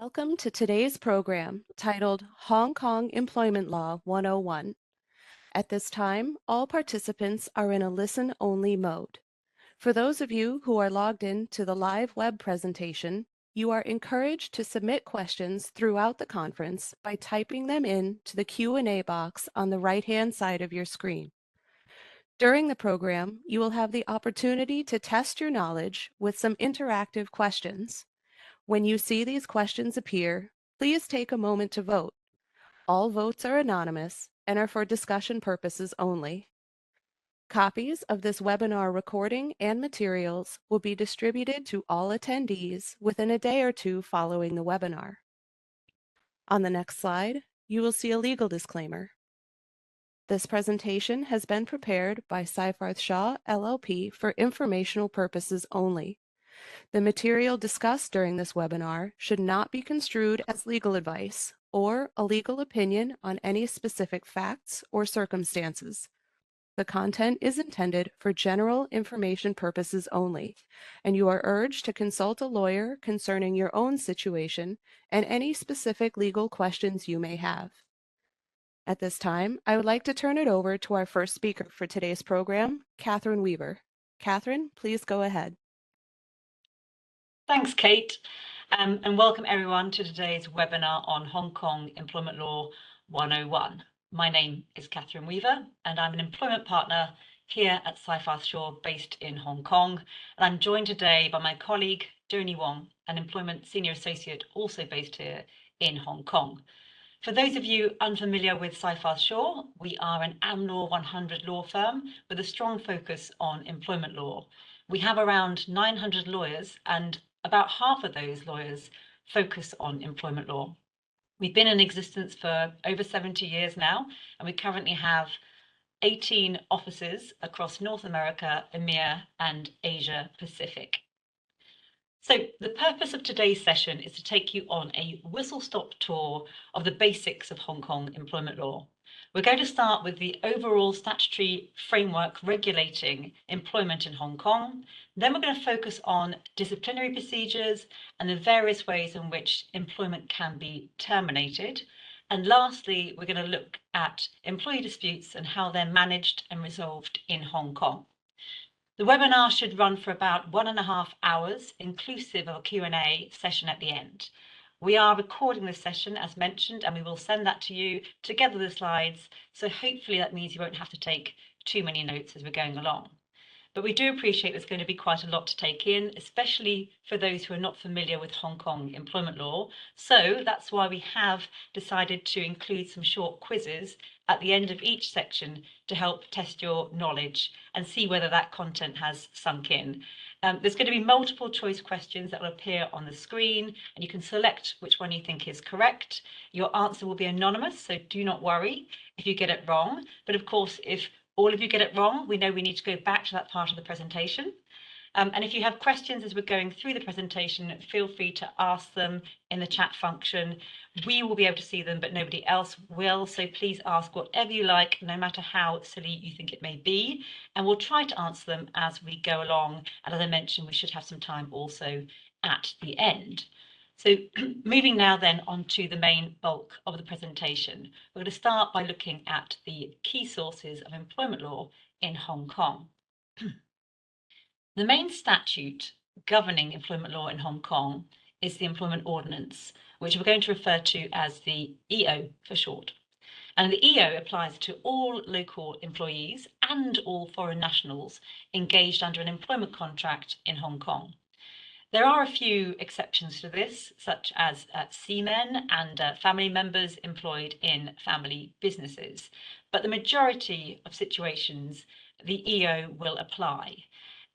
Welcome to today's program titled Hong Kong Employment Law 101. At this time, all participants are in a listen-only mode. For those of you who are logged in to the live web presentation, you are encouraged to submit questions throughout the conference by typing them in to the Q&A box on the right-hand side of your screen. During the program, you will have the opportunity to test your knowledge with some interactive questions. When you see these questions appear, please take a moment to vote. All votes are anonymous and are for discussion purposes only. Copies of this webinar recording and materials will be distributed to all attendees within a day or two following the webinar. On the next slide, you will see a legal disclaimer. This presentation has been prepared by Seyfarth Shaw LLP for informational purposes only. The material discussed during this webinar should not be construed as legal advice or a legal opinion on any specific facts or circumstances. The content is intended for general information purposes only, and you are urged to consult a lawyer concerning your own situation and any specific legal questions you may have. At this time, I would like to turn it over to our first speaker for today's program, Catherine Weaver. Catherine, please go ahead. Thanks, Kate, and welcome everyone to today's webinar on Hong Kong Employment Law 101. My name is Catherine Weaver, and I'm an employment partner here at Seyfarth Shaw, based in Hong Kong. And I'm joined today by my colleague, Joni Wong, an employment senior associate also based here in Hong Kong. For those of you unfamiliar with Seyfarth Shaw, we are an AmLaw 100 law firm with a strong focus on employment law. We have around 900 lawyers, and about half of those lawyers focus on employment law. We've been in existence for over 70 years now, and we currently have 18 offices across North America, EMEA, and Asia Pacific. So the purpose of today's session is to take you on a whistle-stop tour of the basics of Hong Kong employment law. We're going to start with the overall statutory framework regulating employment in Hong Kong. Then we're going to focus on disciplinary procedures and the various ways in which employment can be terminated. And lastly, we're going to look at employee disputes and how they're managed and resolved in Hong Kong. The webinar should run for about 1.5 hours, inclusive of a Q&A session at the end. We are recording this session, as mentioned, and we will send that to you together with the slides. So hopefully that means you won't have to take too many notes as we're going along. But we do appreciate there's going to be quite a lot to take in, especially for those who are not familiar with Hong Kong employment law. So that's why we have decided to include some short quizzes at the end of each section to help test your knowledge and see whether that content has sunk in. There's going to be multiple choice questions that will appear on the screen, and you can select which one you think is correct. Your answer will be anonymous, so do not worry if you get it wrong. But of course, if all of you get it wrong, we know we need to go back to that part of the presentation. And if you have questions as we're going through the presentation, feel free to ask them in the chat function. We will be able to see them, but nobody else will. So please ask whatever you like, no matter how silly you think it may be. And we'll try to answer them as we go along. And as I mentioned, we should have some time also at the end. So moving now then on to the main bulk of the presentation. We're going to start by looking at the key sources of employment law in Hong Kong. The main statute governing employment law in Hong Kong is the Employment Ordinance, which we're going to refer to as the EO for short. And the EO applies to all local employees and all foreign nationals engaged under an employment contract in Hong Kong. There are a few exceptions to this, such as seamen and family members employed in family businesses. But the majority of situations, the EO will apply.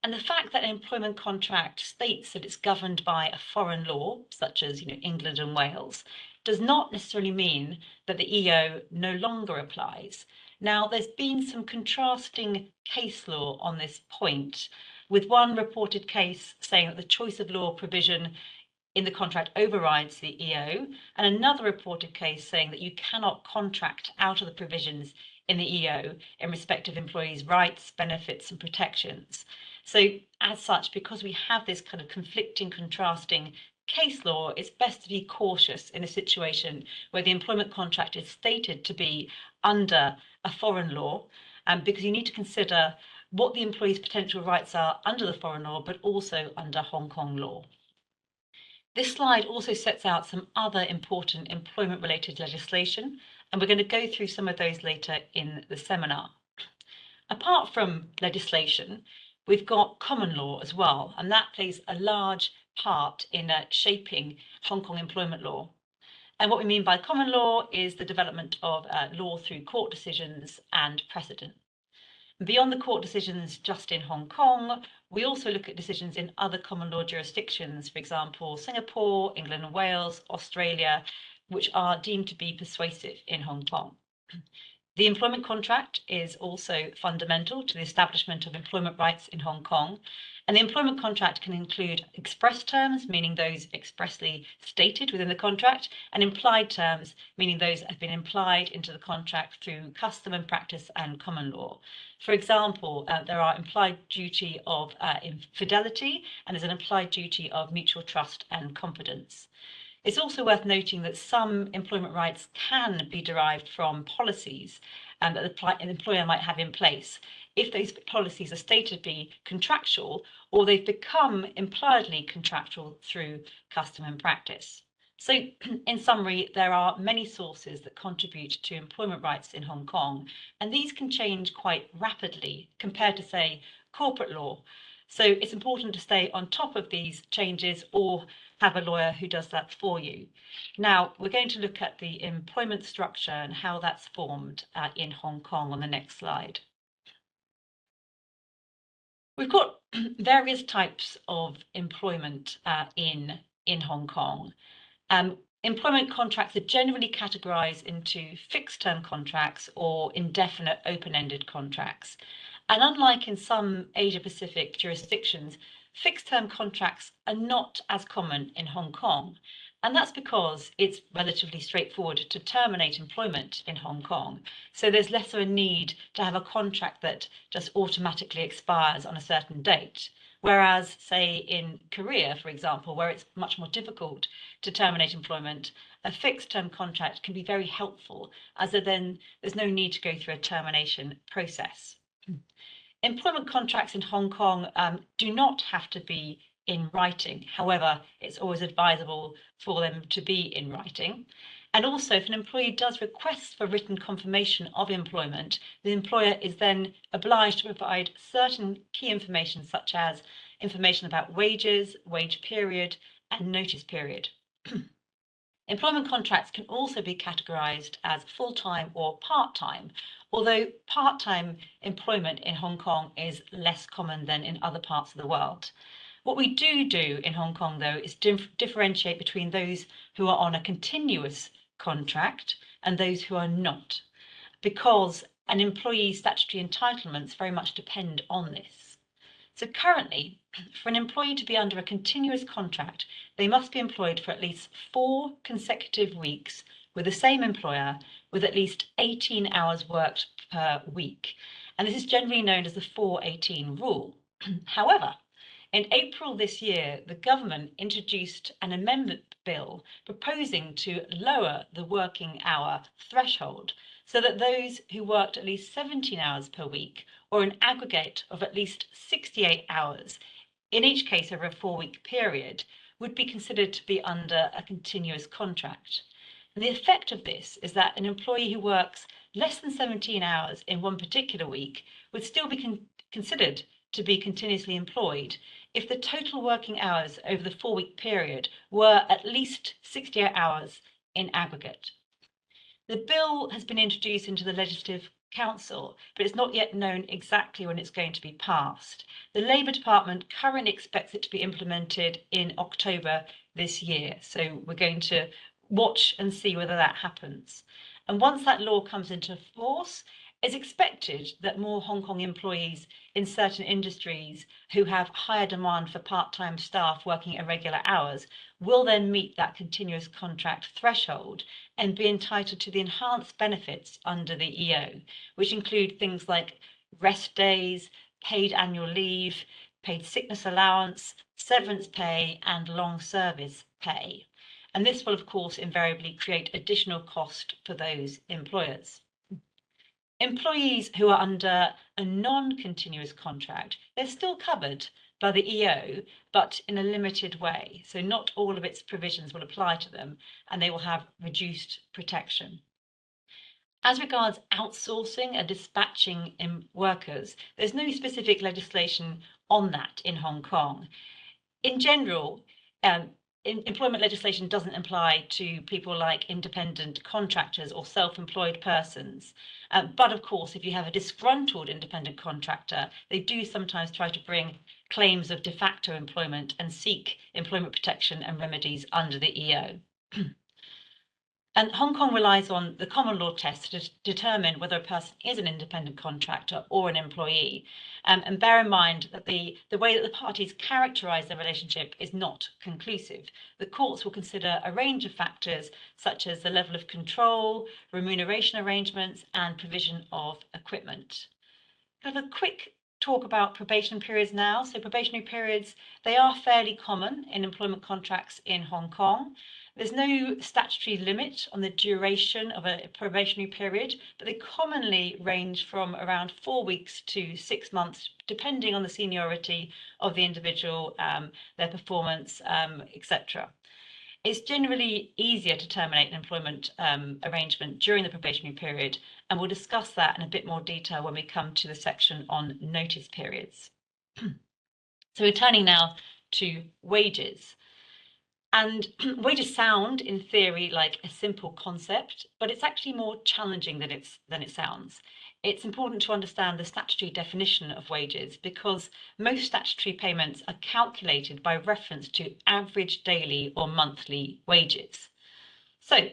And the fact that an employment contract states that it's governed by a foreign law, such as England and Wales, does not necessarily mean that the EO no longer applies. Now, there's been some contrasting case law on this point, with one reported case saying that the choice of law provision in the contract overrides the EO, and another reported case saying that you cannot contract out of the provisions in the EO in respect of employees' rights, benefits, and protections. So as such, because we have this kind of conflicting, contrasting case law, it's best to be cautious in a situation where the employment contract is stated to be under a foreign law, because you need to consider what the employee's potential rights are under the foreign law, but also under Hong Kong law. This slide also sets out some other important employment-related legislation, and we're going to go through some of those later in the seminar. Apart from legislation, we've got common law as well, and that plays a large part in shaping Hong Kong employment law. And what we mean by common law is the development of law through court decisions and precedent. Beyond the court decisions just in Hong Kong, we also look at decisions in other common law jurisdictions, for example, Singapore, England and Wales, Australia, which are deemed to be persuasive in Hong Kong. The employment contract is also fundamental to the establishment of employment rights in Hong Kong. And the employment contract can include express terms, meaning those expressly stated within the contract, and implied terms, meaning those that have been implied into the contract through custom and practice and common law. For example, there are implied duty of fidelity, and there's an implied duty of mutual trust and confidence. It's also worth noting that some employment rights can be derived from policies that an employer might have in place if those policies are stated to be contractual or they've become impliedly contractual through custom and practice. So in summary, there are many sources that contribute to employment rights in Hong Kong, and these can change quite rapidly compared to, say, corporate law. So it's important to stay on top of these changes or have a lawyer who does that for you. Now, we're going to look at the employment structure and how that's formed in Hong Kong on the next slide. We've got various types of employment in Hong Kong. Employment contracts are generally categorized into fixed-term contracts or indefinite open-ended contracts. And unlike in some Asia-Pacific jurisdictions, fixed-term contracts are not as common in Hong Kong. And that's because it's relatively straightforward to terminate employment in Hong Kong. So there's less of a need to have a contract that just automatically expires on a certain date. Whereas, say, in Korea, for example, where it's much more difficult to terminate employment, a fixed-term contract can be very helpful, as there's no need to go through a termination process. Employment contracts in Hong Kong do not have to be in writing. However, it's always advisable for them to be in writing. And also, if an employee does request for written confirmation of employment, the employer is then obliged to provide certain key information, such as information about wages, wage period, and notice period. Employment contracts can also be categorized as full-time or part-time, although part-time employment in Hong Kong is less common than in other parts of the world. What we do in Hong Kong, though, is differentiate between those who are on a continuous contract and those who are not, because an employee's statutory entitlements very much depend on this. So currently, for an employee to be under a continuous contract, they must be employed for at least 4 consecutive weeks with the same employer with at least 18 hours worked per week. And this is generally known as the 4-18 rule. However, in April this year, the government introduced an amendment bill proposing to lower the working hour threshold so that those who worked at least 17 hours per week or an aggregate of at least 68 hours, in each case over a 4-week period, would be considered to be under a continuous contract. And the effect of this is that an employee who works less than 17 hours in one particular week would still be considered to be continuously employed if the total working hours over the 4-week period were at least 68 hours in aggregate. The bill has been introduced into the Legislative Council, but it's not yet known exactly when it's going to be passed. The Labour Department currently expects it to be implemented in October this year, so we're going to watch and see whether that happens. And once that law comes into force, it's expected that more Hong Kong employees in certain industries who have higher demand for part-time staff working irregular hours will then meet that continuous contract threshold and be entitled to the enhanced benefits under the EO, which include things like rest days, paid annual leave, paid sickness allowance, severance pay, and long service pay. And this will, of course, invariably create additional cost for those employers. Employees who are under a non-continuous contract, they're still covered by the EO, but in a limited way. So not all of its provisions will apply to them, and they will have reduced protection. As regards outsourcing and dispatching workers, there's no specific legislation on that in Hong Kong. In general, employment legislation doesn't apply to people like independent contractors or self-employed persons. But of course, if you have a disgruntled independent contractor, they do sometimes try to bring claims of de facto employment and seek employment protection and remedies under the EO. And Hong Kong relies on the common law test to determine whether a person is an independent contractor or an employee. And bear in mind that the way that the parties characterise their relationship is not conclusive. The courts will consider a range of factors such as the level of control, remuneration arrangements, and provision of equipment. Kind of a quick talk about probation periods now. So probationary periods, they are fairly common in employment contracts in Hong Kong. There's no statutory limit on the duration of a probationary period, but they commonly range from around 4 weeks to 6 months, depending on the seniority of the individual, their performance, etc. It's generally easier to terminate an employment arrangement during the probationary period, and we'll discuss that in a bit more detail when we come to the section on notice periods. So returning now to wages. And wages sound, in theory, like a simple concept, but it's actually more challenging than it sounds. It's important to understand the statutory definition of wages because most statutory payments are calculated by reference to average daily or monthly wages. So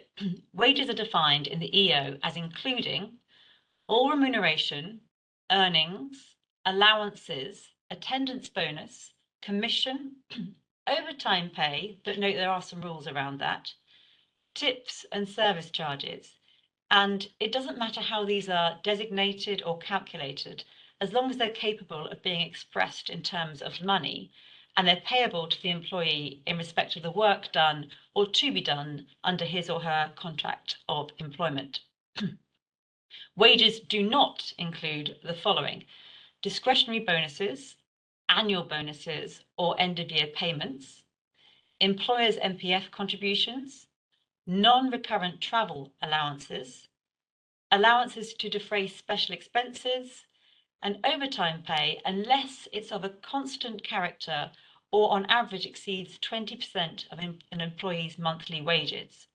wages are defined in the EO as including all remuneration, earnings, allowances, attendance bonus, commission, overtime pay, but note there are some rules around that, tips and service charges. And it doesn't matter how these are designated or calculated, as long as they're capable of being expressed in terms of money and they're payable to the employee in respect of the work done or to be done under his or her contract of employment. Wages do not include the following: discretionary bonuses, annual bonuses or end-of-year payments, employers' MPF contributions, non-recurrent travel allowances, allowances to defray special expenses, and overtime pay unless it's of a constant character or on average exceeds 20% of an employee's monthly wages.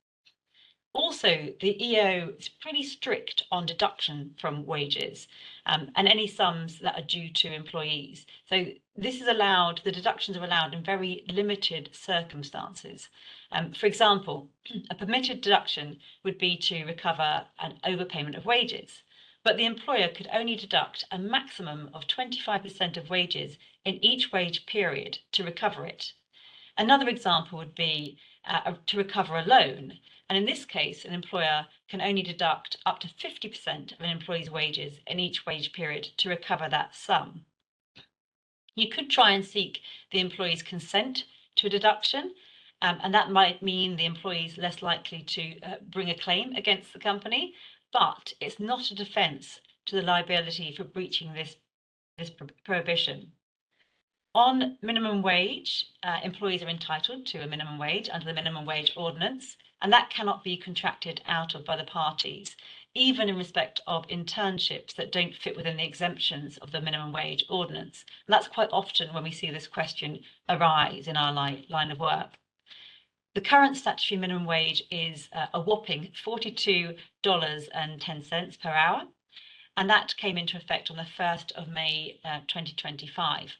Also, the EO is pretty strict on deduction from wages and any sums that are due to employees. So this is allowed, the deductions are allowed in very limited circumstances. For example, a permitted deduction would be to recover an overpayment of wages, but the employer could only deduct a maximum of 25% of wages in each wage period to recover it. Another example would be to recover a loan. And in this case, an employer can only deduct up to 50% of an employee's wages in each wage period to recover that sum. You could try and seek the employee's consent to a deduction, and that might mean the employee is less likely to bring a claim against the company, but it's not a defence to the liability for breaching this prohibition. On minimum wage, employees are entitled to a minimum wage under the Minimum Wage Ordinance, and that cannot be contracted out of by the parties, even in respect of internships that don't fit within the exemptions of the Minimum Wage Ordinance. And that's quite often when we see this question arise in our line of work. The current statutory minimum wage is a whopping $42.10 per hour, and that came into effect on the 1st of May 2025.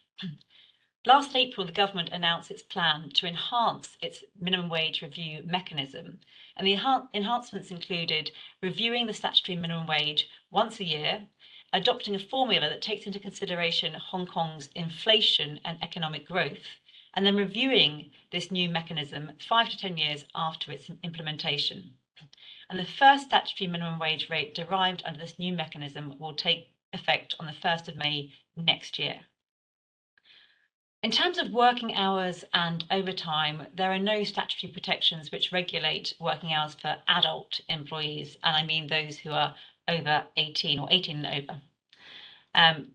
Last April, the government announced its plan to enhance its minimum wage review mechanism, and the enhancements included reviewing the statutory minimum wage once a year, adopting a formula that takes into consideration Hong Kong's inflation and economic growth, and then reviewing this new mechanism 5 to 10 years after its implementation. And the first statutory minimum wage rate derived under this new mechanism will take effect on the 1st of May next year. In terms of working hours and overtime, there are no statutory protections which regulate working hours for adult employees, and I mean those who are over 18 or 18 and over. And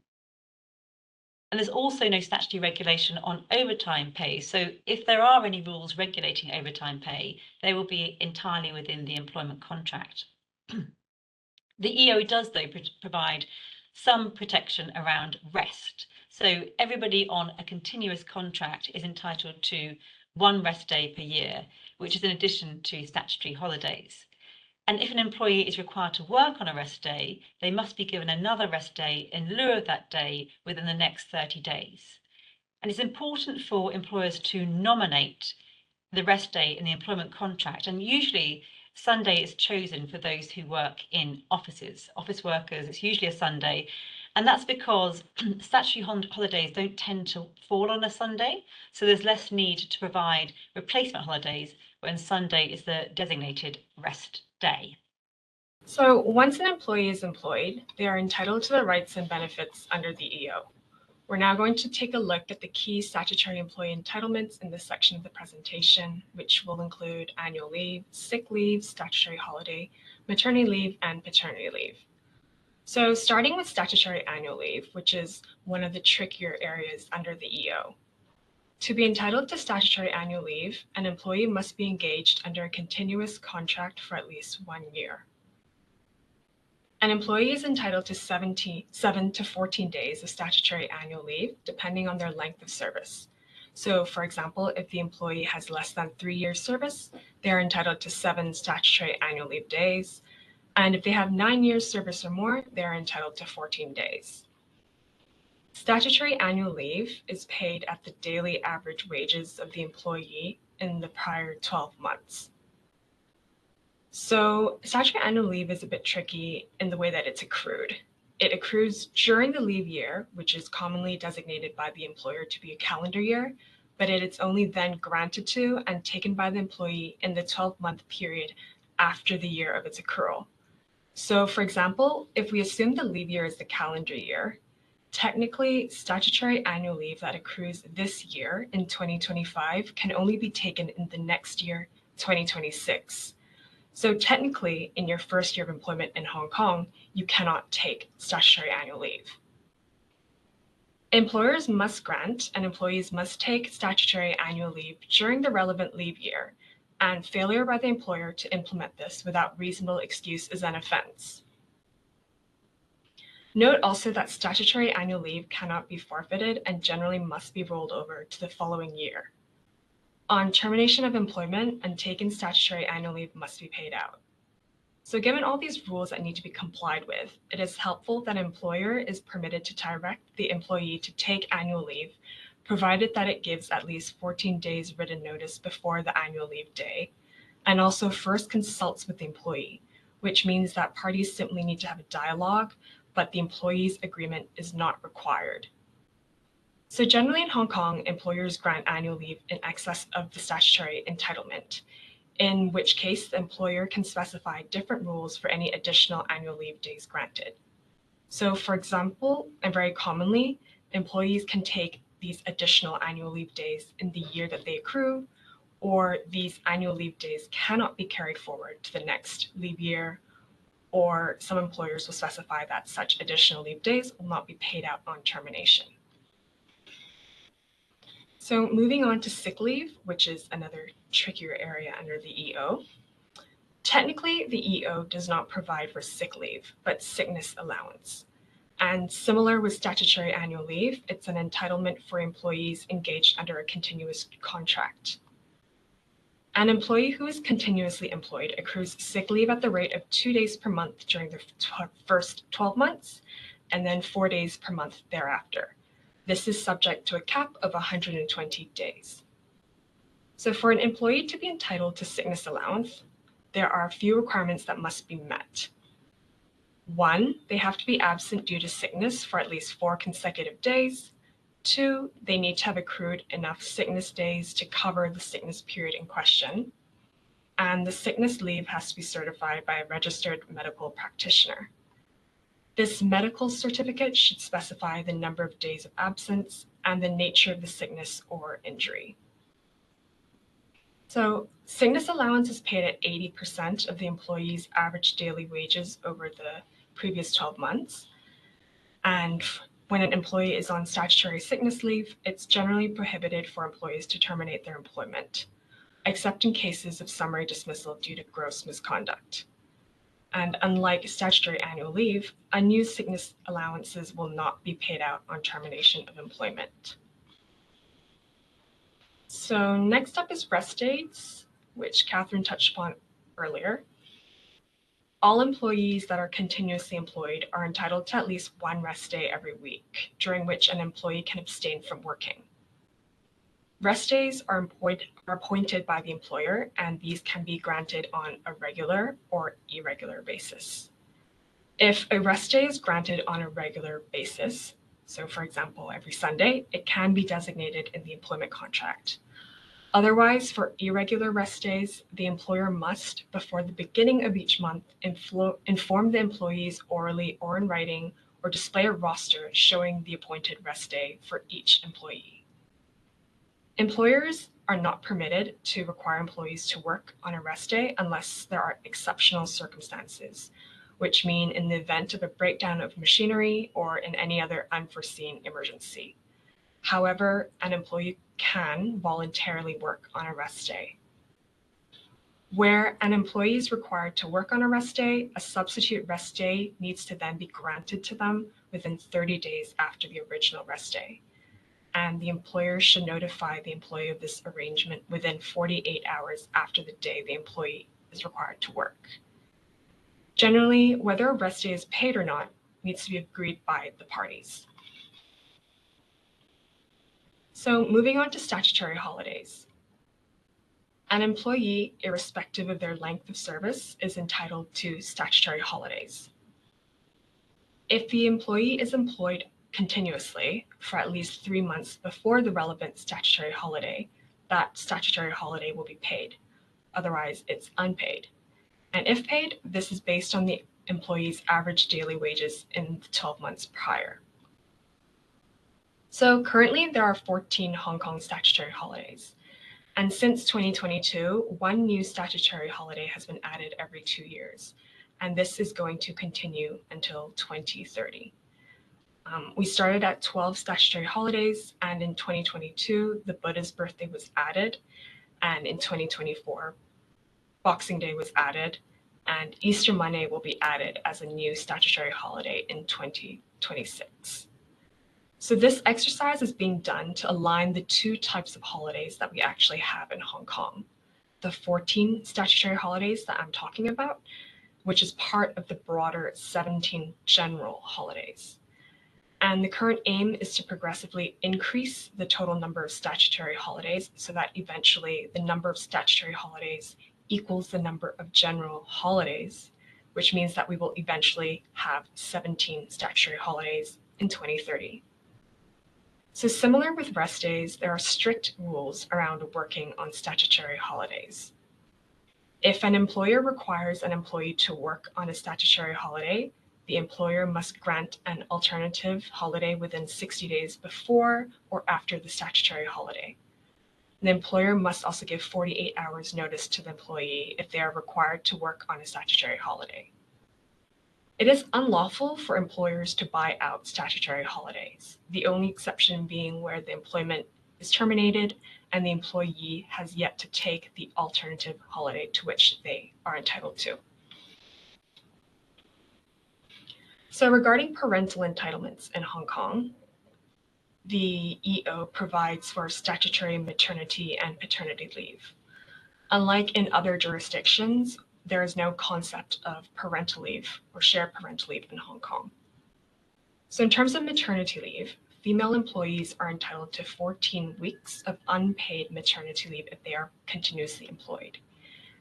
there's also no statutory regulation on overtime pay. So if there are any rules regulating overtime pay, they will be entirely within the employment contract. The EO does, though, provide some protection around rest. So everybody on a continuous contract is entitled to 1 rest day per year, which is in addition to statutory holidays. And if an employee is required to work on a rest day, they must be given another rest day in lieu of that day within the next 30 days. And it's important for employers to nominate the rest day in the employment contract. And usually Sunday is chosen for those who work in offices, office workers, it's usually a Sunday. And that's because statutory holidays don't tend to fall on a Sunday. So there's less need to provide replacement holidays when Sunday is the designated rest day. So once an employee is employed, they are entitled to the rights and benefits under the EO. We're now going to take a look at the key statutory employee entitlements in this section of the presentation, which will include annual leave, sick leave, statutory holiday, maternity leave, and paternity leave. So starting with statutory annual leave, which is one of the trickier areas under the EO. To be entitled to statutory annual leave, an employee must be engaged under a continuous contract for at least 1 year. An employee is entitled to 7 to 14 days of statutory annual leave, depending on their length of service. So, for example, if the employee has less than 3 years service, they are entitled to 7 statutory annual leave days. And if they have 9 years service or more, they are entitled to 14 days. Statutory annual leave is paid at the daily average wages of the employee in the prior 12 months. So statutory annual leave is a bit tricky in the way that it's accrued. It accrues during the leave year, which is commonly designated by the employer to be a calendar year, but it is only then granted to and taken by the employee in the 12-month period after the year of its accrual. So for example, if we assume the leave year is the calendar year, technically statutory annual leave that accrues this year in 2025 can only be taken in the next year, 2026. So technically, in your first year of employment in Hong Kong, you cannot take statutory annual leave. Employers must grant and employees must take statutory annual leave during the relevant leave year, and failure by the employer to implement this without reasonable excuse is an offense. Note also that statutory annual leave cannot be forfeited and generally must be rolled over to the following year. On termination of employment, untaken statutory annual leave must be paid out. So given all these rules that need to be complied with, it is helpful that an employer is permitted to direct the employee to take annual leave, provided that it gives at least 14 days written notice before the annual leave day, and also first consults with the employee, which means that parties simply need to have a dialogue, but the employee's agreement is not required. So generally in Hong Kong, employers grant annual leave in excess of the statutory entitlement, in which case the employer can specify different rules for any additional annual leave days granted. So for example, and very commonly, employees can take these additional annual leave days in the year that they accrue, or these annual leave days cannot be carried forward to the next leave year, or some employers will specify that such additional leave days will not be paid out on termination. So moving on to sick leave, which is another trickier area under the EO. Technically, the EO does not provide for sick leave, but sickness allowance. And similar with statutory annual leave, it's an entitlement for employees engaged under a continuous contract. An employee who is continuously employed accrues sick leave at the rate of 2 days per month during the first 12 months, and then 4 days per month thereafter. This is subject to a cap of 120 days. So for an employee to be entitled to sickness allowance, there are a few requirements that must be met. 1, they have to be absent due to sickness for at least 4 consecutive days. 2, they need to have accrued enough sickness days to cover the sickness period in question. And the sickness leave has to be certified by a registered medical practitioner. This medical certificate should specify the number of days of absence and the nature of the sickness or injury. So sickness allowance is paid at 80% of the employee's average daily wages over the previous 12 months. And when an employee is on statutory sickness leave, it's generally prohibited for employees to terminate their employment, except in cases of summary dismissal due to gross misconduct. And unlike statutory annual leave, unused sickness allowances will not be paid out on termination of employment. So next up is rest days, which Catherine touched upon earlier. All employees that are continuously employed are entitled to at least one rest day every week, during which an employee can abstain from working. Rest days are appointed by the employer, and these can be granted on a regular or irregular basis. If a rest day is granted on a regular basis, so for example, every Sunday, it can be designated in the employment contract. Otherwise, for irregular rest days, the employer must, before the beginning of each month, inform the employees orally or in writing, or display a roster showing the appointed rest day for each employee. Employers are not permitted to require employees to work on a rest day unless there are exceptional circumstances, which mean in the event of a breakdown of machinery or in any other unforeseen emergency. However, an employee can voluntarily work on a rest day. Where an employee is required to work on a rest day, a substitute rest day needs to then be granted to them within 30 days after the original rest day. And the employer should notify the employee of this arrangement within 48 hours after the day the employee is required to work. Generally, whether a rest day is paid or not needs to be agreed by the parties. So moving on to statutory holidays. An employee, irrespective of their length of service, is entitled to statutory holidays. If the employee is employed continuously for at least 3 months before the relevant statutory holiday, that statutory holiday will be paid. Otherwise, it's unpaid. And if paid, this is based on the employee's average daily wages in the 12 months prior. So currently, there are 14 Hong Kong statutory holidays. And since 2022, one new statutory holiday has been added every 2 years. And this is going to continue until 2030. We started at 12 statutory holidays, and in 2022, the Buddha's birthday was added, and in 2024, Boxing Day was added, and Easter Monday will be added as a new statutory holiday in 2026. So this exercise is being done to align the two types of holidays that we actually have in Hong Kong. The 14 statutory holidays that I'm talking about, which is part of the broader 17 general holidays. And the current aim is to progressively increase the total number of statutory holidays so that eventually the number of statutory holidays equals the number of general holidays, which means that we will eventually have 17 statutory holidays in 2030. So similar with rest days, there are strict rules around working on statutory holidays. If an employer requires an employee to work on a statutory holiday, the employer must grant an alternative holiday within 60 days before or after the statutory holiday. The employer must also give 48 hours notice to the employee if they are required to work on a statutory holiday. It is unlawful for employers to buy out statutory holidays, the only exception being where the employment is terminated and the employee has yet to take the alternative holiday to which they are entitled to. So regarding parental entitlements in Hong Kong, the EO provides for statutory maternity and paternity leave. Unlike in other jurisdictions, there is no concept of parental leave or shared parental leave in Hong Kong. So in terms of maternity leave, female employees are entitled to 14 weeks of unpaid maternity leave if they are continuously employed.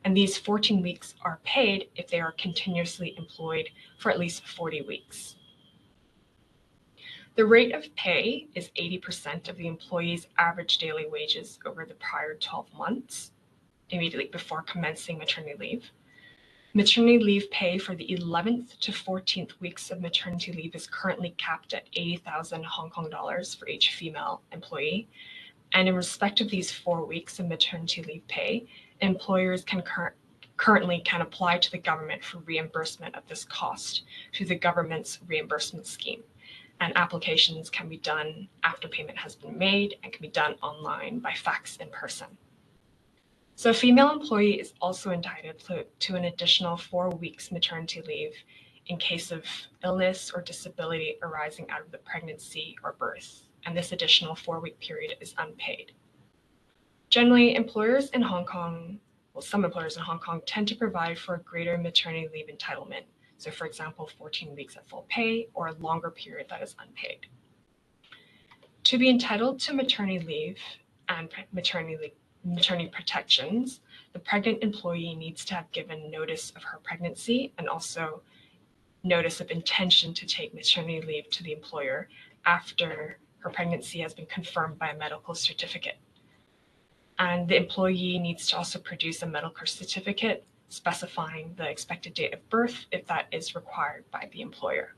And these 14 weeks are paid if they are continuously employed for at least 40 weeks. The rate of pay is 80% of the employee's average daily wages over the prior 12 months, immediately before commencing maternity leave. Maternity leave pay for the 11th to 14th weeks of maternity leave is currently capped at 80,000 Hong Kong dollars for each female employee. And in respect of these 4 weeks of maternity leave pay, employers currently can apply to the government for reimbursement of this cost through the government's reimbursement scheme. And applications can be done after payment has been made and can be done online by fax in person. So a female employee is also entitled to an additional 4 weeks maternity leave in case of illness or disability arising out of the pregnancy or birth. And this additional 4-week period is unpaid. Generally, employers in Hong Kong, well, some employers in Hong Kong tend to provide for a greater maternity leave entitlement. So for example, 14 weeks at full pay or a longer period that is unpaid. To be entitled to maternity leave and maternity protections, the pregnant employee needs to have given notice of her pregnancy and also notice of intention to take maternity leave to the employer after her pregnancy has been confirmed by a medical certificate. And the employee needs to also produce a medical certificate specifying the expected date of birth if that is required by the employer.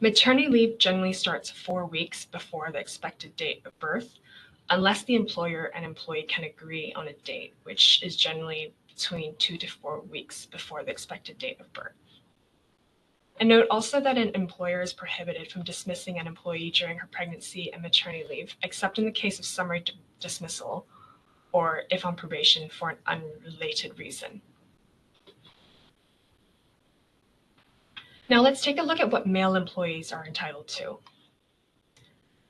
Maternity leave generally starts 4 weeks before the expected date of birth, unless the employer and employee can agree on a date, which is generally between 2 to 4 weeks before the expected date of birth. And note also that an employer is prohibited from dismissing an employee during her pregnancy and maternity leave, except in the case of summary dismissal or if on probation for an unrelated reason. Now let's take a look at what male employees are entitled to.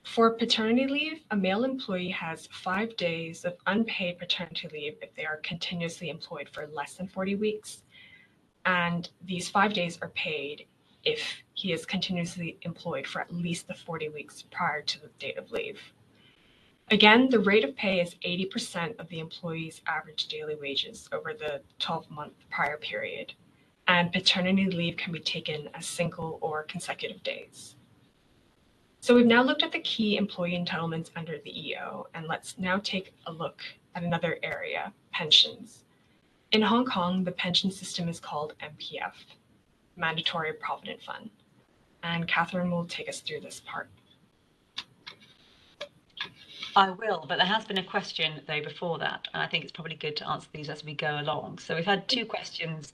For paternity leave, a male employee has 5 days of unpaid paternity leave if they are continuously employed for less than 40 weeks. And these 5 days are paid if he is continuously employed for at least the 40 weeks prior to the date of leave. Again, the rate of pay is 80% of the employee's average daily wages over the 12-month prior period, and paternity leave can be taken as single or consecutive days. So we've now looked at the key employee entitlements under the EO, and let's now take a look at another area, pensions. In Hong Kong, the pension system is called MPF, Mandatory Provident Fund, and Catherine will take us through this part. I will, but there has been a question though before that, and I think it's probably good to answer these as we go along. So we've had 2 questions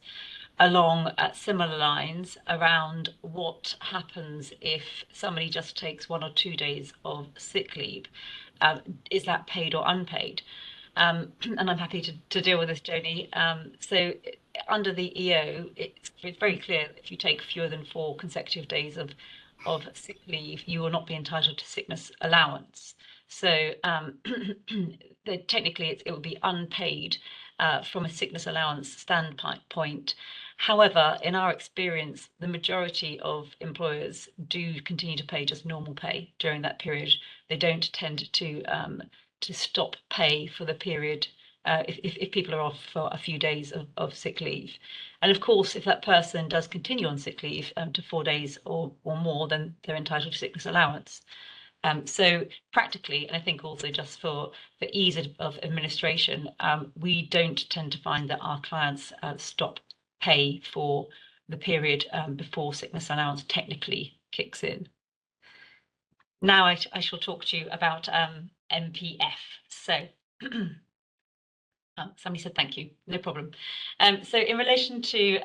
along similar lines around what happens if somebody just takes 1 or 2 days of sick leave. Is that paid or unpaid? And I'm happy to deal with this, Joni. So under the EO, it's very clear that if you take fewer than 4 consecutive days of sick leave, you will not be entitled to sickness allowance. So technically it will be unpaid from a sickness allowance standpoint. However, in our experience, the majority of employers do continue to pay just normal pay during that period. They don't tend to stop pay for the period if people are off for a few days of sick leave. And of course, if that person does continue on sick leave to 4 days or more, then they're entitled to sickness allowance. So practically, and I think also just for ease of administration, we don't tend to find that our clients stop pay for the period before sickness allowance technically kicks in. Now I shall talk to you about MPF. So somebody said thank you, no problem. So in relation to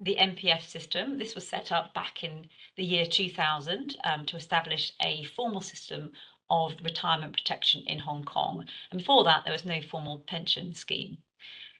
the MPF system, this was set up back in the year 2000 to establish a formal system of retirement protection in Hong Kong. And before that, there was no formal pension scheme.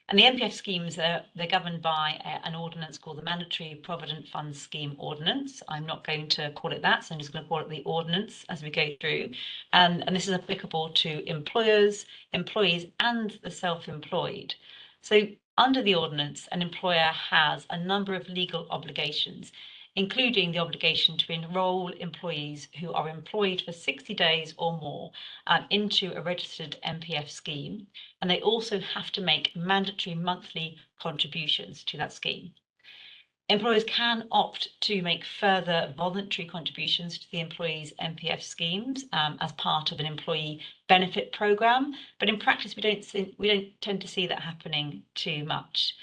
And the MPF schemes, they're governed by an ordinance called the Mandatory Provident Fund Scheme Ordinance. I'm not going to call it that, so I'm just going to call it the ordinance as we go through. And this is applicable to employers, employees, and the self-employed. So under the ordinance, an employer has a number of legal obligations, including the obligation to enrol employees who are employed for 60 days or more into a registered MPF scheme. And they also have to make mandatory monthly contributions to that scheme. Employers can opt to make further voluntary contributions to the employees' MPF schemes as part of an employee benefit programme, but in practice we don't tend to see that happening too much.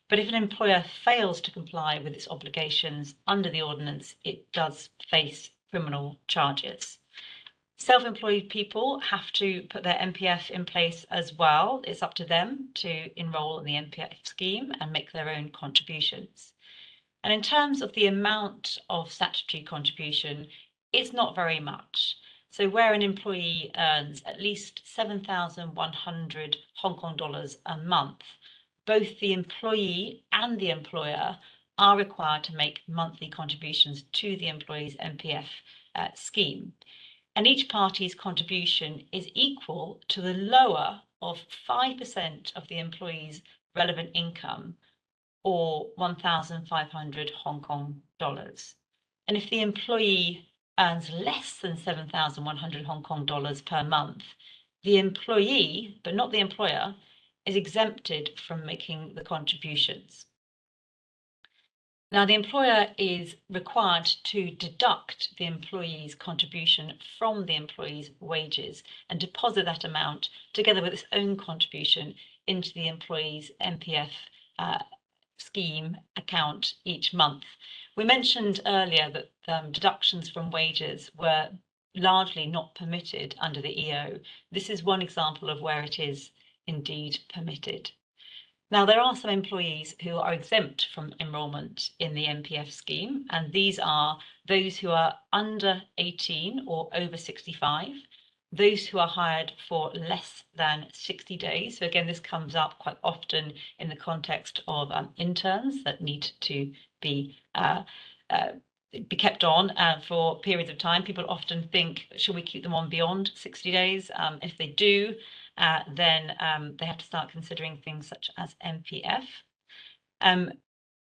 But if an employer fails to comply with its obligations under the ordinance, it does face criminal charges. Self-employed people have to put their MPF in place as well. It's up to them to enrol in the MPF scheme and make their own contributions. And in terms of the amount of statutory contribution, it's not very much. So where an employee earns at least 7,100 Hong Kong dollars a month, both the employee and the employer are required to make monthly contributions to the employee's MPF scheme. And each party's contribution is equal to the lower of 5% of the employee's relevant income, or 1,500 Hong Kong dollars. And if the employee earns less than 7,100 Hong Kong dollars per month, the employee, but not the employer, is exempted from making the contributions. Now, the employer is required to deduct the employee's contribution from the employee's wages and deposit that amount together with its own contribution into the employee's MPF scheme account each month. We mentioned earlier that deductions from wages were largely not permitted under the EO. This is one example of where it is indeed permitted. Now, there are some employees who are exempt from enrolment in the MPF scheme, and these are those who are under 18 or over 65, those who are hired for less than 60 days. So again, this comes up quite often in the context of interns that need to be kept on for periods of time. People often think, should we keep them on beyond 60 days? If they do, then they have to start considering things such as MPF.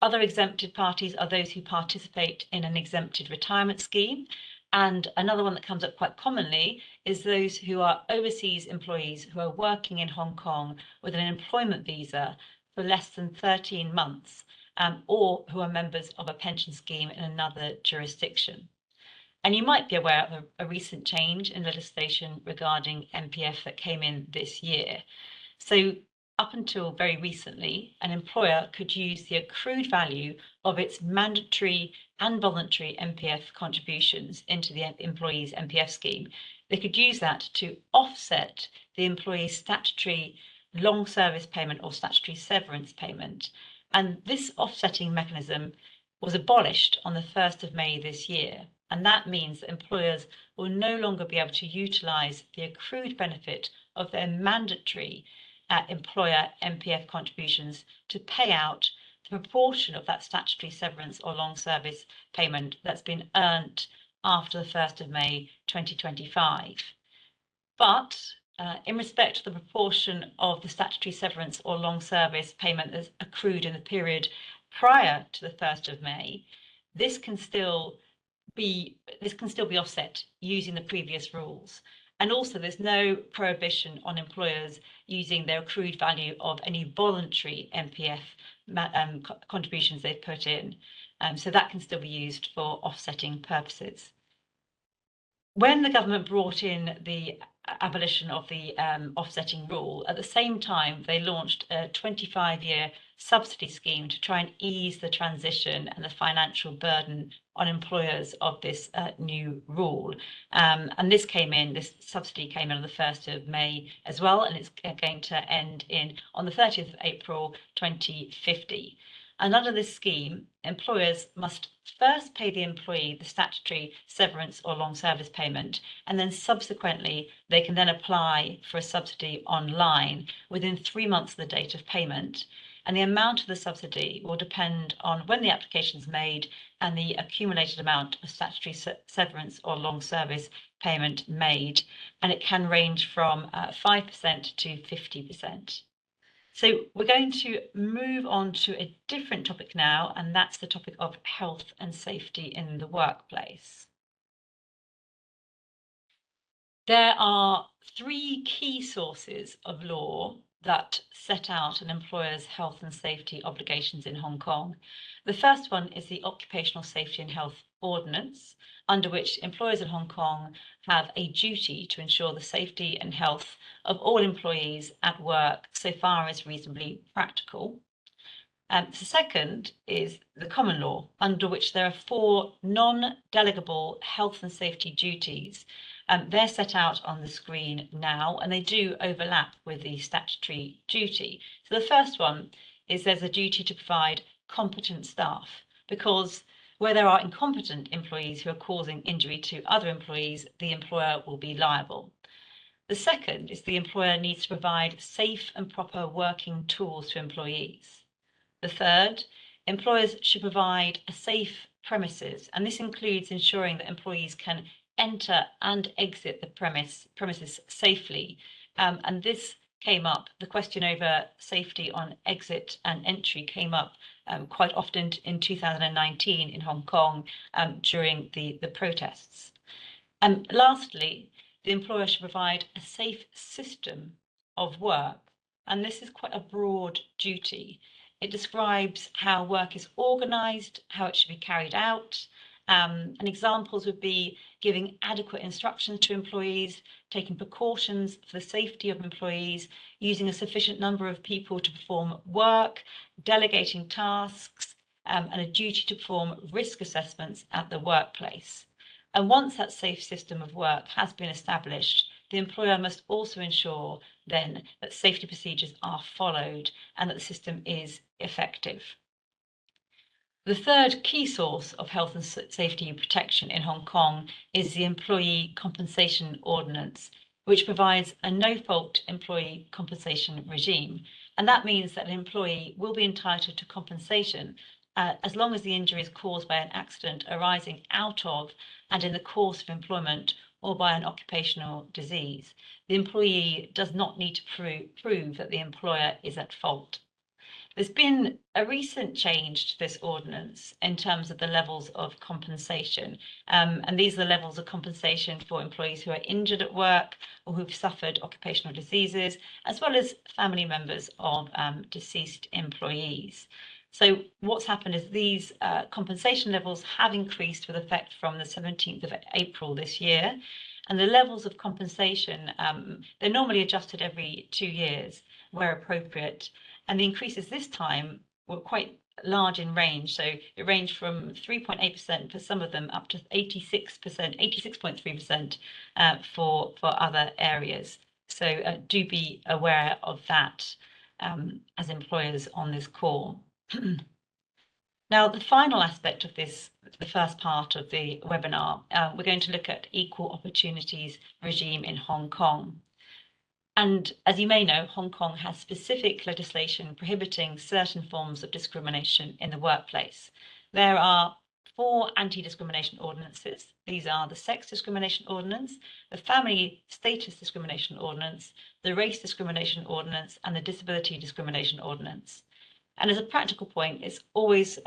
Other exempted parties are those who participate in an exempted retirement scheme. And another one that comes up quite commonly is those who are overseas employees who are working in Hong Kong with an employment visa for less than 13 months, or who are members of a pension scheme in another jurisdiction. And you might be aware of a recent change in legislation regarding MPF that came in this year. So up until very recently, an employer could use the accrued value of its mandatory and voluntary MPF contributions into the employee's MPF scheme. They could use that to offset the employee's statutory long service payment or statutory severance payment. And this offsetting mechanism was abolished on the 1st of May this year. And that means that employers will no longer be able to utilise the accrued benefit of their mandatory employer MPF contributions to pay out the proportion of that statutory severance or long service payment that's been earned after the 1st of May 2025. But in respect to the proportion of the statutory severance or long service payment that's accrued in the period prior to the 1st of May, this can still be offset using the previous rules. And also there's no prohibition on employers using their accrued value of any voluntary MPF contributions they've put in. So that can still be used for offsetting purposes. When the government brought in the abolition of the offsetting rule, at the same time, they launched a 25-year subsidy scheme to try and ease the transition and the financial burden on employers of this new rule. And this subsidy came in on the 1st of May as well, and it's going to end on the 30th of April 2050. And under this scheme, employers must first pay the employee the statutory severance or long service payment, and then subsequently they can then apply for a subsidy online within 3 months of the date of payment. And the amount of the subsidy will depend on when the application is made and the accumulated amount of statutory severance or long service payment made, and it can range from 5% to 50%. So we're going to move on to a different topic now, and that's the topic of health and safety in the workplace. There are 3 key sources of law that set out an employer's health and safety obligations in Hong Kong. The first one is the Occupational Safety and Health Ordinance, under which employers in Hong Kong have a duty to ensure the safety and health of all employees at work so far as reasonably practical. The second is the common law, under which there are 4 non-delegable health and safety duties. They're set out on the screen now, and they do overlap with the statutory duty. So the first one is there's a duty to provide competent staff, because where there are incompetent employees who are causing injury to other employees, the employer will be liable. The second is the employer needs to provide safe and proper working tools to employees. The third, employers should provide a safe premises, and this includes ensuring that employees can enter and exit the premises safely. And this came up, the question over safety on exit and entry came up quite often in 2019 in Hong Kong during the protests. And lastly, the employer should provide a safe system of work, and this is quite a broad duty. It describes how work is organised, how it should be carried out, and examples would be giving adequate instructions to employees, taking precautions for the safety of employees, using a sufficient number of people to perform work, delegating tasks, and a duty to perform risk assessments at the workplace. And once that safe system of work has been established, the employer must also ensure then that safety procedures are followed and that the system is effective. The third key source of health and safety protection in Hong Kong is the Employee Compensation Ordinance, which provides a no-fault employee compensation regime. And that means that an employee will be entitled to compensation as long as the injury is caused by an accident arising out of and in the course of employment or by an occupational disease. The employee does not need to prove that the employer is at fault. There's been a recent change to this ordinance in terms of the levels of compensation, and these are the levels of compensation for employees who are injured at work or who've suffered occupational diseases, as well as family members of deceased employees. So what's happened is these compensation levels have increased with effect from the 17th of April this year, and the levels of compensation, they're normally adjusted every 2 years where appropriate. And the increases this time were quite large in range. So it ranged from 3.8% for some of them up to 86%, 86.3% for other areas. So do be aware of that as employers on this call. Now, the final aspect of this, the first part of the webinar, we're going to look at equal opportunities regime in Hong Kong. And as you may know, Hong Kong has specific legislation prohibiting certain forms of discrimination in the workplace. There are 4 anti-discrimination ordinances. These are the Sex Discrimination Ordinance, the Family Status Discrimination Ordinance, the Race Discrimination Ordinance, and the Disability Discrimination Ordinance. And as a practical point, it's always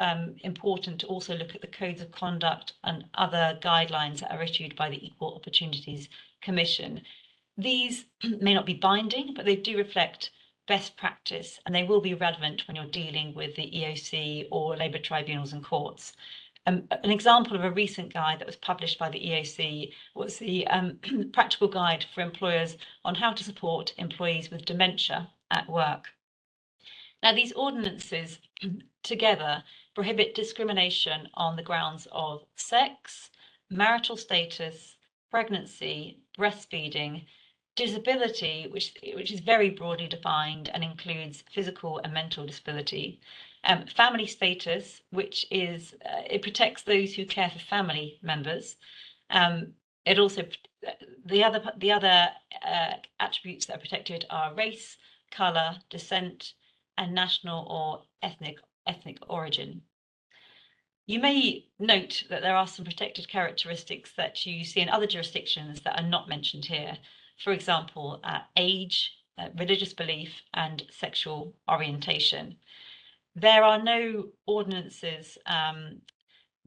important to also look at the codes of conduct and other guidelines that are issued by the Equal Opportunities Commission. These may not be binding, but they do reflect best practice, and they will be relevant when you're dealing with the EOC or labour tribunals and courts. An example of a recent guide that was published by the EOC was the practical guide for employers on how to support employees with dementia at work. Now, these ordinances together prohibit discrimination on the grounds of sex, marital status, pregnancy, breastfeeding, disability, which is very broadly defined and includes physical and mental disability, family status, which is it protects those who care for family members. It also the other attributes that are protected are race, colour, descent, and national or ethnic origin. You may note that there are some protected characteristics that you see in other jurisdictions that are not mentioned here. For example, age, religious belief, and sexual orientation. There are no ordinances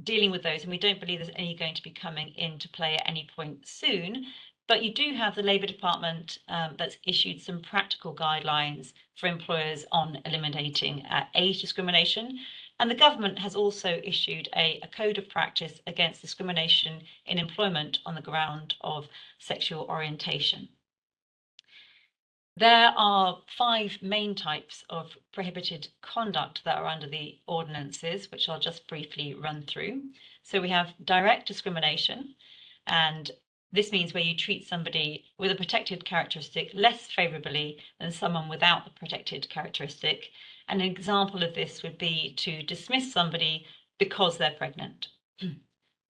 dealing with those, and we don't believe there's any going to be coming into play at any point soon. But you do have the Labour Department that's issued some practical guidelines for employers on eliminating age discrimination. And the government has also issued a code of practice against discrimination in employment on the ground of sexual orientation. There are 5 main types of prohibited conduct that are under the ordinances, which I'll just briefly run through. So we have direct discrimination, and this means where you treat somebody with a protected characteristic less favourably than someone without the protected characteristic. An example of this would be to dismiss somebody because they're pregnant.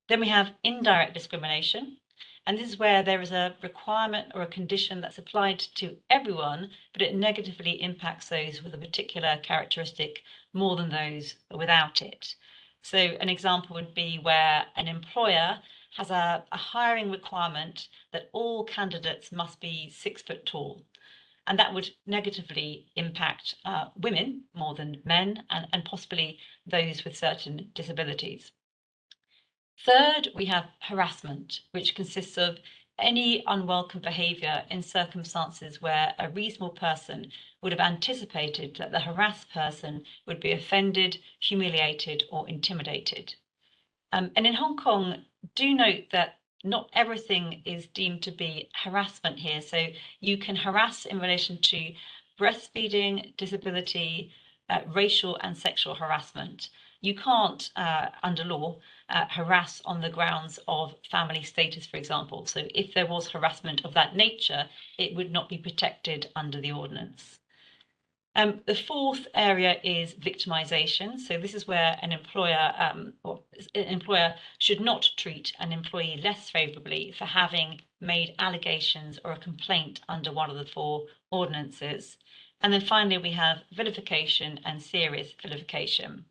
Then we have indirect discrimination, and this is where there is a requirement or a condition that's applied to everyone, but it negatively impacts those with a particular characteristic more than those without it. So an example would be where an employer has a hiring requirement that all candidates must be 6 foot tall. And that would negatively impact women more than men, and possibly those with certain disabilities. Third, we have harassment, which consists of any unwelcome behaviour in circumstances where a reasonable person would have anticipated that the harassed person would be offended, humiliated, or intimidated. And in Hong Kong, do note that not everything is deemed to be harassment here. So you can harass in relation to breastfeeding, disability, racial and sexual harassment. You can't, under law, harass on the grounds of family status, for example. So if there was harassment of that nature, it would not be protected under the ordinance. The fourth area is victimisation. So this is where an employer should not treat an employee less favourably for having made allegations or a complaint under one of the 4 ordinances. And then finally, we have vilification and serious vilification.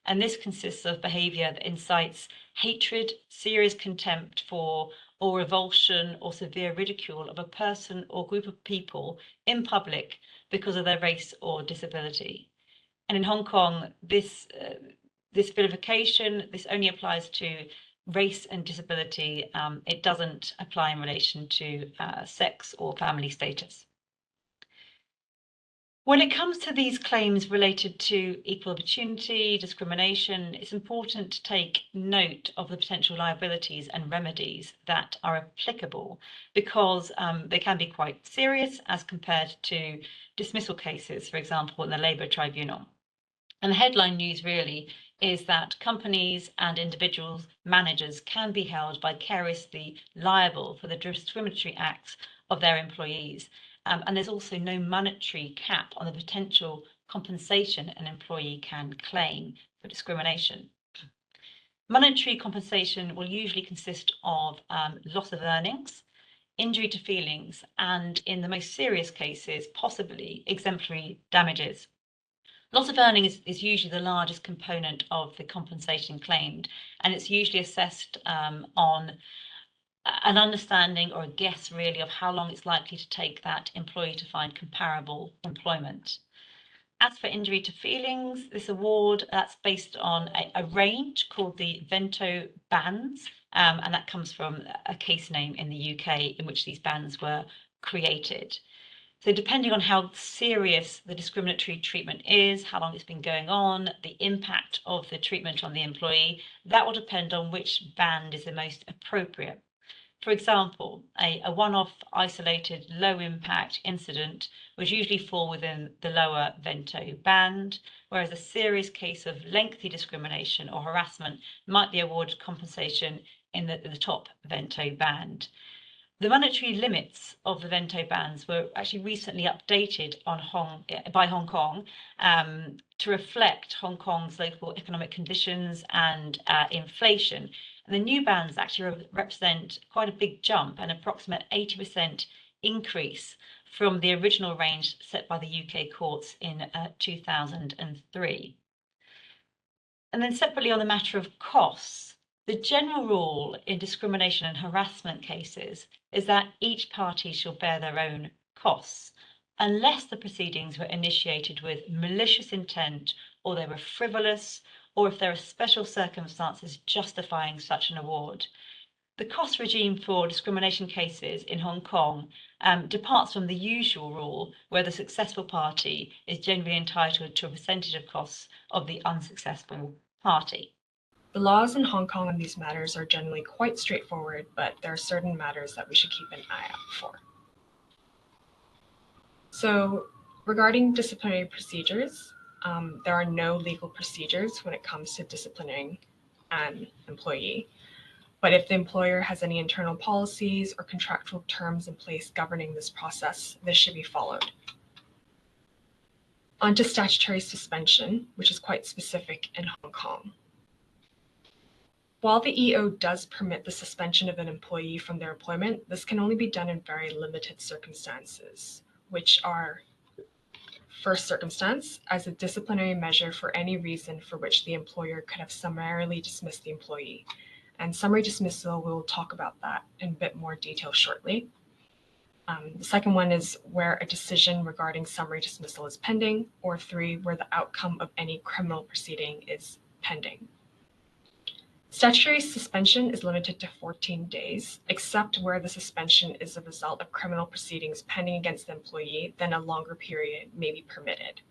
And this consists of behaviour that incites hatred, serious contempt for, or revulsion or severe ridicule of a person or group of people in public because of their race or disability. And in Hong Kong, this vilification, this only applies to race and disability. It doesn't apply in relation to sex or family status. When it comes to these claims related to equal opportunity, discrimination, it's important to take note of the potential liabilities and remedies that are applicable, because they can be quite serious as compared to dismissal cases, for example, in the Labour Tribunal. And the headline news really is that companies and individuals, managers, can be held vicariously liable for the discriminatory acts of their employees. And there's also no monetary cap on the potential compensation an employee can claim for discrimination. Monetary compensation will usually consist of loss of earnings, injury to feelings, and in the most serious cases, possibly exemplary damages. Loss of earnings is usually the largest component of the compensation claimed, and it's usually assessed on an understanding or a guess really of how long it's likely to take that employee to find comparable employment. As for injury to feelings, this award, that's based on a range called the Vento bands, and that comes from a case name in the UK in which these bands were created. So depending on how serious the discriminatory treatment is, how long it's been going on, the impact of the treatment on the employee, that will depend on which band is the most appropriate. For example, a one-off isolated low-impact incident would usually fall within the lower Vento band, whereas a serious case of lengthy discrimination or harassment might be awarded compensation in the top Vento band. The monetary limits of the Vento bands were actually recently updated by Hong Kong to reflect Hong Kong's local economic conditions and inflation. And the new bands actually represent quite a big jump, an approximate 80% increase from the original range set by the UK courts in 2003. And then separately on the matter of costs, the general rule in discrimination and harassment cases is that each party shall bear their own costs, unless the proceedings were initiated with malicious intent, or they were frivolous, or if there are special circumstances justifying such an award. The cost regime for discrimination cases in Hong Kong departs from the usual rule, where the successful party is generally entitled to a percentage of costs of the unsuccessful party. The laws in Hong Kong on these matters are generally quite straightforward, but there are certain matters that we should keep an eye out for. So regarding disciplinary procedures, there are no legal procedures when it comes to disciplining an employee. But if the employer has any internal policies or contractual terms in place governing this process, this should be followed. On to statutory suspension, which is quite specific in Hong Kong. While the EO does permit the suspension of an employee from their employment, this can only be done in very limited circumstances, which are: first circumstance, as a disciplinary measure for any reason for which the employer could have summarily dismissed the employee. And summary dismissal, we'll talk about that in a bit more detail shortly. The second one is where a decision regarding summary dismissal is pending, or 3, where the outcome of any criminal proceeding is pending. Statutory suspension is limited to 14 days, except where the suspension is a result of criminal proceedings pending against the employee, then a longer period may be permitted.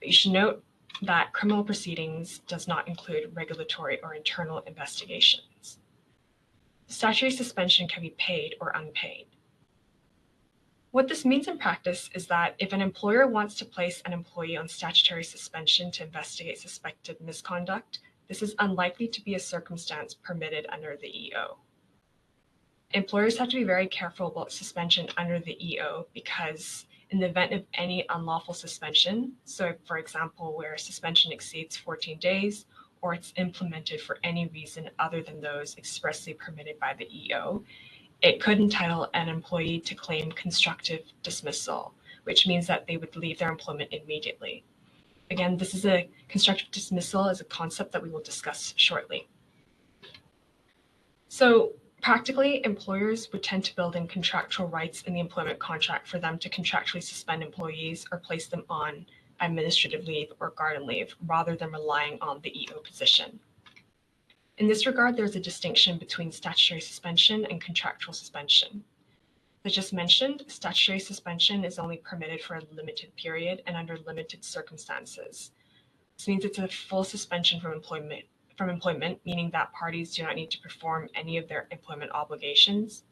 But you should note that criminal proceedings does not include regulatory or internal investigations. Statutory suspension can be paid or unpaid. What this means in practice is that if an employer wants to place an employee on statutory suspension to investigate suspected misconduct, this is unlikely to be a circumstance permitted under the EO. Employers have to be very careful about suspension under the EO because in the event of any unlawful suspension, so for example, where suspension exceeds 14 days, or it's implemented for any reason other than those expressly permitted by the EO, it could entitle an employee to claim constructive dismissal, which means that they would leave their employment immediately. Again, this is a constructive dismissal as a concept that we will discuss shortly. So practically, employers would tend to build in contractual rights in the employment contract for them to contractually suspend employees or place them on administrative leave or garden leave, rather than relying on the EO position. In this regard, there's a distinction between statutory suspension and contractual suspension. As just mentioned, statutory suspension is only permitted for a limited period and under limited circumstances. This means it's a full suspension from employment, meaning that parties do not need to perform any of their employment obligations.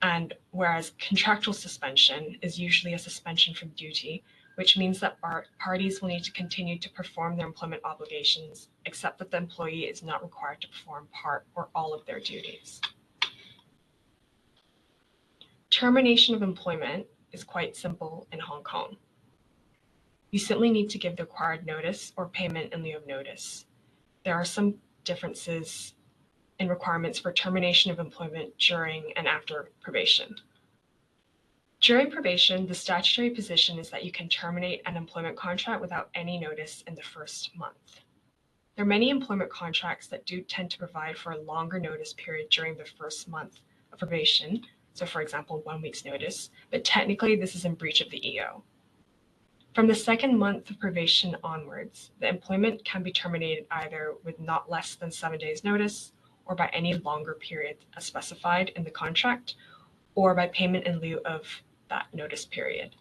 And whereas contractual suspension is usually a suspension from duty, which means that parties will need to continue to perform their employment obligations, except that the employee is not required to perform part or all of their duties. Termination of employment is quite simple in Hong Kong. You simply need to give the required notice or payment in lieu of notice. There are some differences in requirements for termination of employment during and after probation. During probation, the statutory position is that you can terminate an employment contract without any notice in the first month. There are many employment contracts that do tend to provide for a longer notice period during the first month of probation, so for example, 1 week's notice, but technically this is in breach of the EO. From the second month of probation onwards, the employment can be terminated either with not less than 7 days notice, or by any longer period as specified in the contract, or by payment in lieu of that notice period.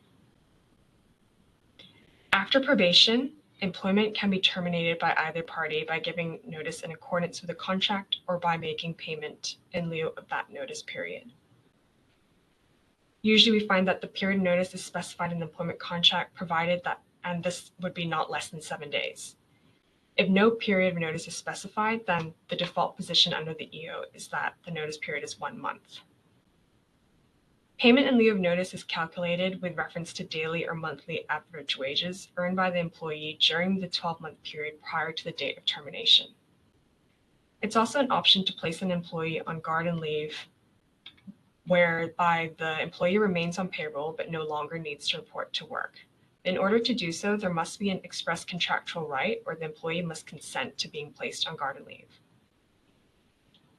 After probation, employment can be terminated by either party by giving notice in accordance with the contract or by making payment in lieu of that notice period. Usually we find that the period of notice is specified in the employment contract, provided that, and this would be not less than 7 days. If no period of notice is specified, then the default position under the EO is that the notice period is 1 month. Payment in lieu of notice is calculated with reference to daily or monthly average wages earned by the employee during the 12-month period prior to the date of termination. It's also an option to place an employee on garden leave whereby the employee remains on payroll but no longer needs to report to work. In order to do so, there must be an express contractual right, or the employee must consent to being placed on garden leave.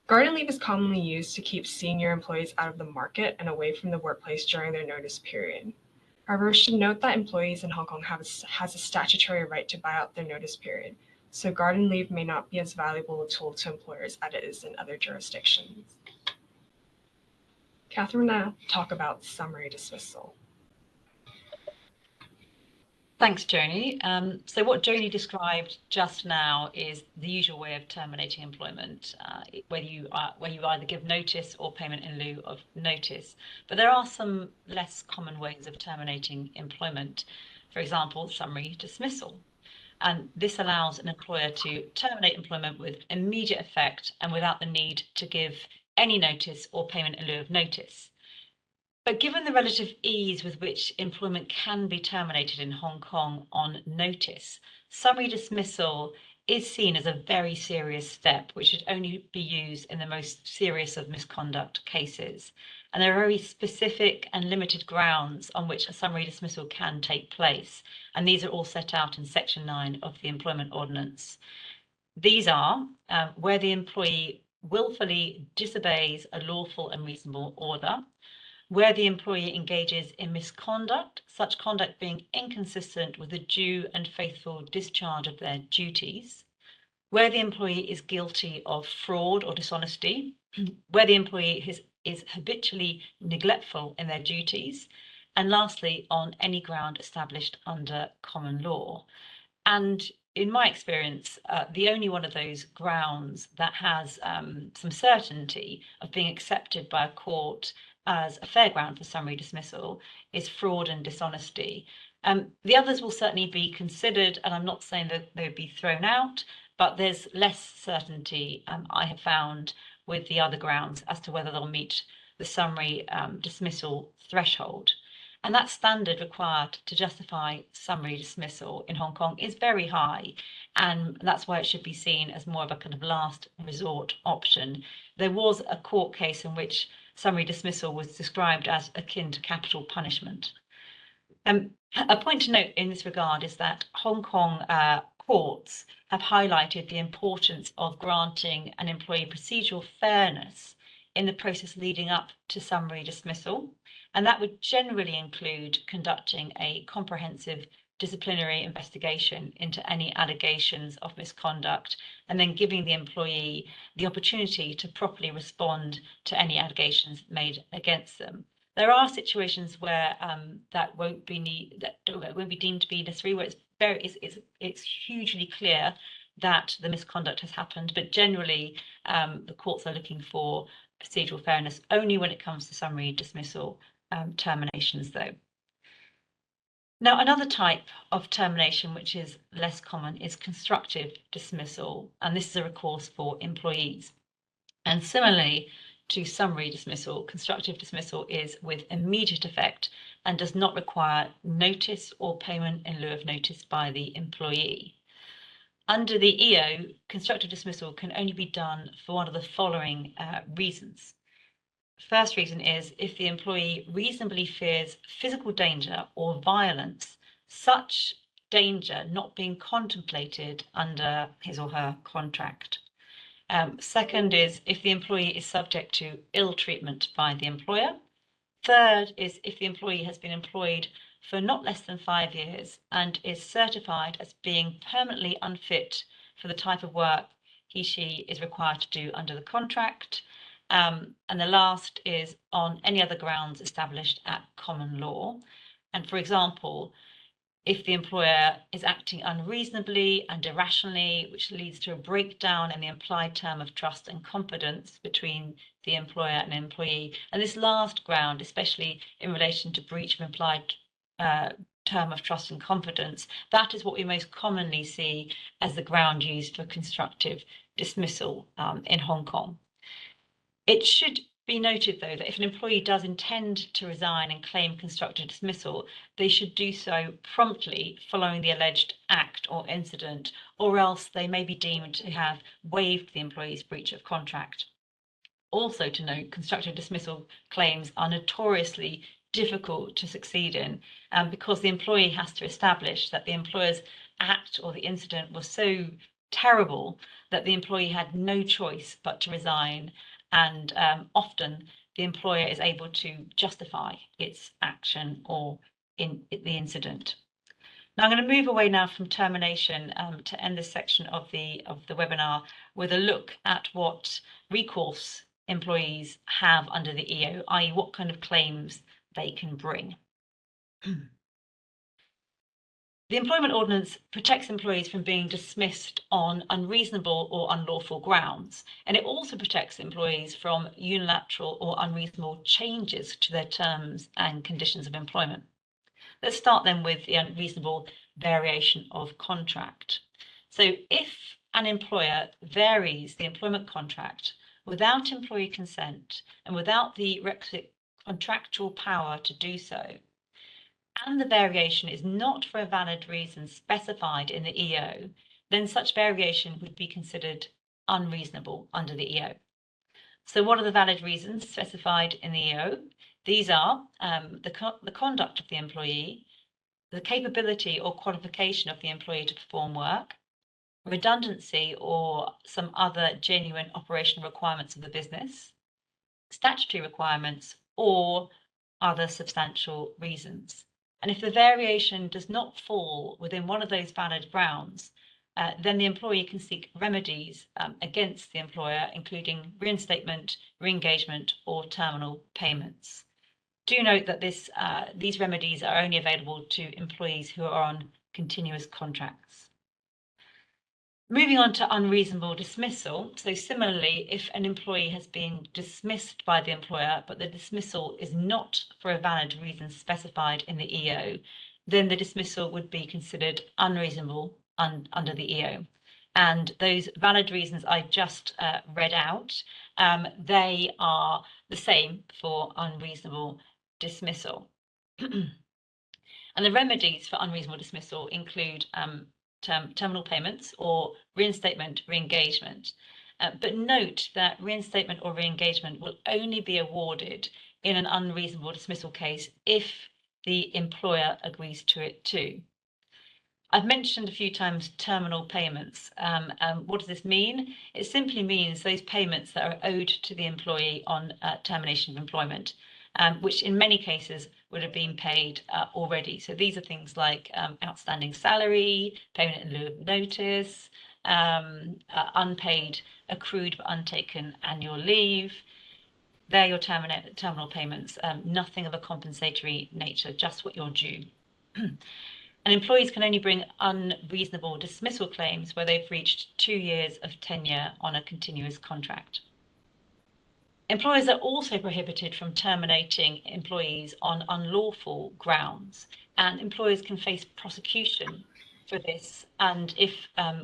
Garden leave is commonly used to keep senior employees out of the market and away from the workplace during their notice period. However, we should note that employees in Hong Kong has a statutory right to buy out their notice period, so garden leave may not be as valuable a tool to employers as it is in other jurisdictions. Catherine will now talk about summary dismissal. Thanks, Joni. So what Joni described just now is the usual way of terminating employment, where you either give notice or payment in lieu of notice. But there are some less common ways of terminating employment. For example, summary dismissal. And this allows an employer to terminate employment with immediate effect and without the need to give any notice or payment in lieu of notice. But given the relative ease with which employment can be terminated in Hong Kong on notice, summary dismissal is seen as a very serious step, which should only be used in the most serious of misconduct cases. And there are very specific and limited grounds on which a summary dismissal can take place. And these are all set out in Section 9 of the Employment Ordinance. These are where the employee willfully disobeys a lawful and reasonable order, where the employee engages in misconduct, such conduct being inconsistent with the due and faithful discharge of their duties, where the employee is guilty of fraud or dishonesty, where the employee is habitually neglectful in their duties, and lastly, on any ground established under common law. And in my experience, the only one of those grounds that has some certainty of being accepted by a court as a fair ground for summary dismissal is fraud and dishonesty. The others will certainly be considered, and I'm not saying that they would be thrown out, but there's less certainty, I have found, with the other grounds as to whether they'll meet the summary dismissal threshold. And that standard required to justify summary dismissal in Hong Kong is very high. And that's why it should be seen as more of a kind of last resort option. There was a court case in which summary dismissal was described as akin to capital punishment. A point to note in this regard is that Hong Kong courts have highlighted the importance of granting an employee procedural fairness in the process leading up to summary dismissal. And that would generally include conducting a comprehensive disciplinary investigation into any allegations of misconduct, and then giving the employee the opportunity to properly respond to any allegations made against them. There are situations where that won't be deemed to be necessary, where it's hugely clear that the misconduct has happened, but generally the courts are looking for procedural fairness only when it comes to summary dismissal terminations, though. Now, another type of termination which is less common is constructive dismissal, and this is a recourse for employees. And similarly to summary dismissal, constructive dismissal is with immediate effect and does not require notice or payment in lieu of notice by the employee. Under the EO, constructive dismissal can only be done for one of the following reasons. First reason is if the employee reasonably fears physical danger or violence, such danger not being contemplated under his or her contract. Second is if the employee is subject to ill treatment by the employer. Third is if the employee has been employed for not less than 5 years and is certified as being permanently unfit for the type of work he/she is required to do under the contract. And the last is on any other grounds established at common law. And for example, if the employer is acting unreasonably and irrationally, which leads to a breakdown in the implied term of trust and confidence between the employer and employee. And this last ground, especially in relation to breach of implied term of trust and confidence, that is what we most commonly see as the ground used for constructive dismissal in Hong Kong. It should be noted, though, that if an employee does intend to resign and claim constructive dismissal, they should do so promptly following the alleged act or incident, or else they may be deemed to have waived the employee's breach of contract. Also to note, constructive dismissal claims are notoriously difficult to succeed in because the employee has to establish that the employer's act or the incident was so terrible that the employee had no choice but to resign. And often the employer is able to justify its action or in the incident. Now I'm going to move away now from termination to end this section of the webinar with a look at what recourse employees have under the EO, i.e. what kind of claims they can bring. The Employment Ordinance protects employees from being dismissed on unreasonable or unlawful grounds, and it also protects employees from unilateral or unreasonable changes to their terms and conditions of employment. Let's start then with the unreasonable variation of contract. So if an employer varies the employment contract without employee consent and without the requisite contractual power to do so, and the variation is not for a valid reason specified in the EO, then such variation would be considered unreasonable under the EO. So what are the valid reasons specified in the EO? These are the conduct of the employee, the capability or qualification of the employee to perform work, redundancy or some other genuine operational requirements of the business, statutory requirements, or other substantial reasons. And if the variation does not fall within one of those valid grounds, then the employee can seek remedies against the employer, including reinstatement, re-engagement, or terminal payments. Do note that these remedies are only available to employees who are on continuous contracts. Moving on to unreasonable dismissal. So similarly, if an employee has been dismissed by the employer, but the dismissal is not for a valid reason specified in the EO, then the dismissal would be considered unreasonable under the EO. And those valid reasons I just read out, they are the same for unreasonable dismissal. And the remedies for unreasonable dismissal include terminal payments or reinstatement, re-engagement. But note that reinstatement or re-engagement will only be awarded in an unreasonable dismissal case if the employer agrees to it too. I've mentioned a few times terminal payments. What does this mean? It simply means those payments that are owed to the employee on termination of employment, which in many cases would have been paid already. So these are things like outstanding salary, payment in lieu of notice, unpaid, accrued but untaken annual leave. They're your terminal payments, nothing of a compensatory nature, just what you're due. And employees can only bring unreasonable dismissal claims where they've reached 2 years of tenure on a continuous contract. Employers are also prohibited from terminating employees on unlawful grounds, and employers can face prosecution for this. And if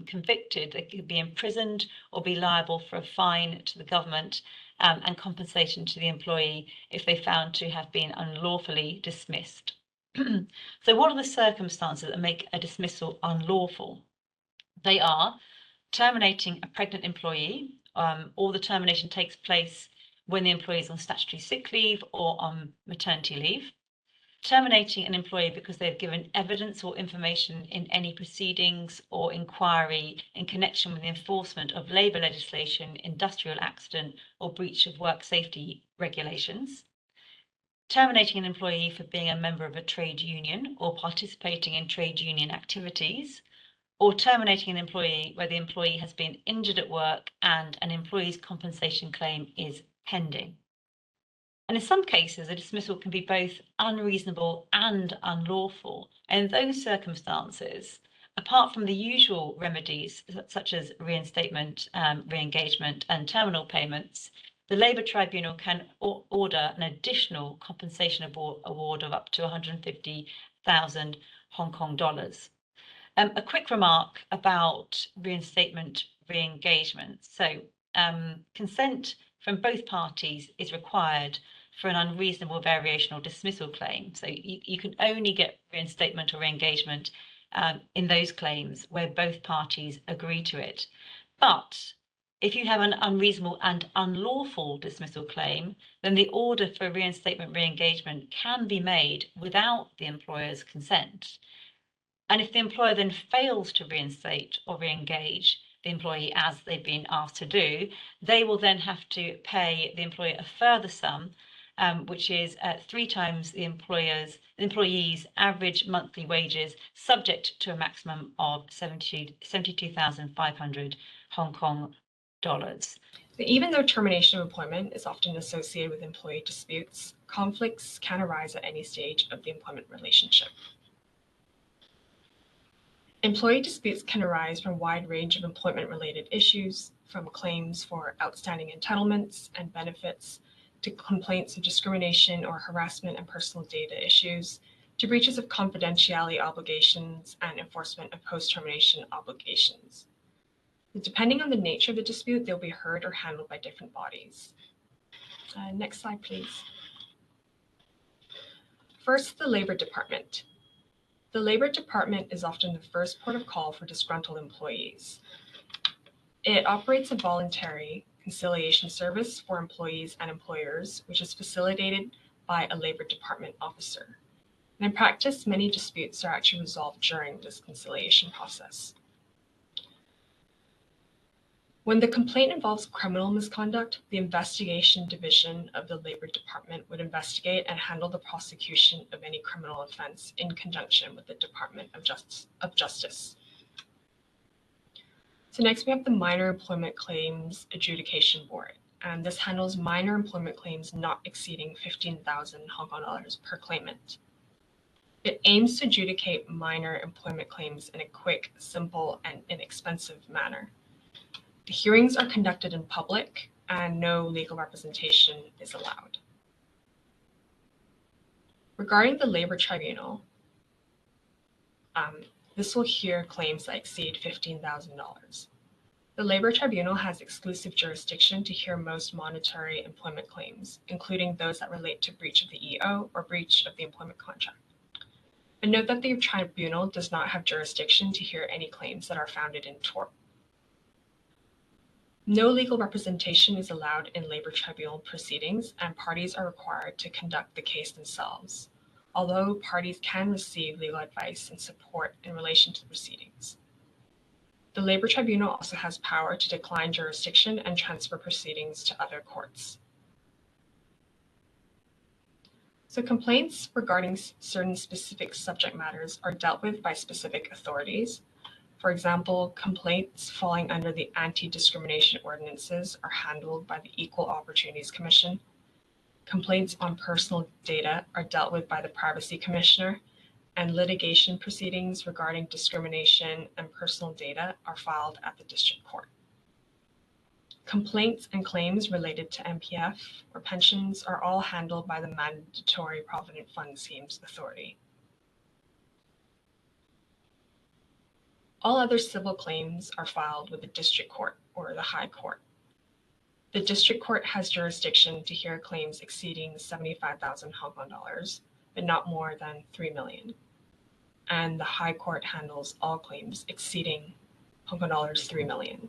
convicted, they could be imprisoned or be liable for a fine to the government and compensation to the employee if they found to have been unlawfully dismissed. So what are the circumstances that make a dismissal unlawful? They are terminating a pregnant employee, or the termination takes place when the employee is on statutory sick leave or on maternity leave, terminating an employee because they've given evidence or information in any proceedings or inquiry in connection with the enforcement of labour legislation, industrial accident, or breach of work safety regulations, terminating an employee for being a member of a trade union or participating in trade union activities, or terminating an employee where the employee has been injured at work and an employee's compensation claim is pending. And in some cases, a dismissal can be both unreasonable and unlawful. And in those circumstances, apart from the usual remedies such as reinstatement, re-engagement, and terminal payments, the Labour Tribunal can order an additional compensation award of up to 150,000 Hong Kong dollars. A quick remark about reinstatement, re-engagement. So consent from both parties is required for an unreasonable variation or dismissal claim. So you can only get reinstatement or re-engagement in those claims where both parties agree to it. But if you have an unreasonable and unlawful dismissal claim, then the order for reinstatement re-engagement can be made without the employer's consent. And if the employer then fails to reinstate or re-engage the employee as they've been asked to do, they will then have to pay the employer a further sum, which is 3 times the employee's average monthly wages, subject to a maximum of 72,500 Hong Kong dollars. Even though termination of employment is often associated with employee disputes, conflicts can arise at any stage of the employment relationship. Employee disputes can arise from a wide range of employment-related issues, from claims for outstanding entitlements and benefits to complaints of discrimination or harassment and personal data issues, to breaches of confidentiality obligations and enforcement of post-termination obligations. Depending on the nature of the dispute, they'll be heard or handled by different bodies. Next slide, please. First, the Labor Department. The Labor Department is often the first port of call for disgruntled employees. It operates a voluntary conciliation service for employees and employers, which is facilitated by a Labor Department officer. And in practice, many disputes are actually resolved during this conciliation process. When the complaint involves criminal misconduct, the investigation division of the Labor Department would investigate and handle the prosecution of any criminal offense in conjunction with the Department of Justice. So next we have the Minor Employment Claims Adjudication Board, and this handles minor employment claims not exceeding 15,000 Hong Kong dollars per claimant. It aims to adjudicate minor employment claims in a quick, simple, and inexpensive manner. The hearings are conducted in public and no legal representation is allowed. Regarding the Labor Tribunal, this will hear claims that exceed $15,000. The Labor Tribunal has exclusive jurisdiction to hear most monetary employment claims, including those that relate to breach of the EO or breach of the employment contract. But note that the tribunal does not have jurisdiction to hear any claims that are founded in tort. No legal representation is allowed in labor tribunal proceedings, and parties are required to conduct the case themselves, although parties can receive legal advice and support in relation to the proceedings. The Labor Tribunal also has power to decline jurisdiction and transfer proceedings to other courts. So complaints regarding certain specific subject matters are dealt with by specific authorities. For example, complaints falling under the anti-discrimination ordinances are handled by the Equal Opportunities Commission. Complaints on personal data are dealt with by the Privacy Commissioner, and litigation proceedings regarding discrimination and personal data are filed at the District Court. Complaints and claims related to MPF or pensions are all handled by the Mandatory Provident Fund Schemes Authority. All other civil claims are filed with the District Court or the High Court. The District Court has jurisdiction to hear claims exceeding 75,000 Hong Kong dollars, but not more than 3 million. And the High Court handles all claims exceeding Hong Kong dollars 3 million.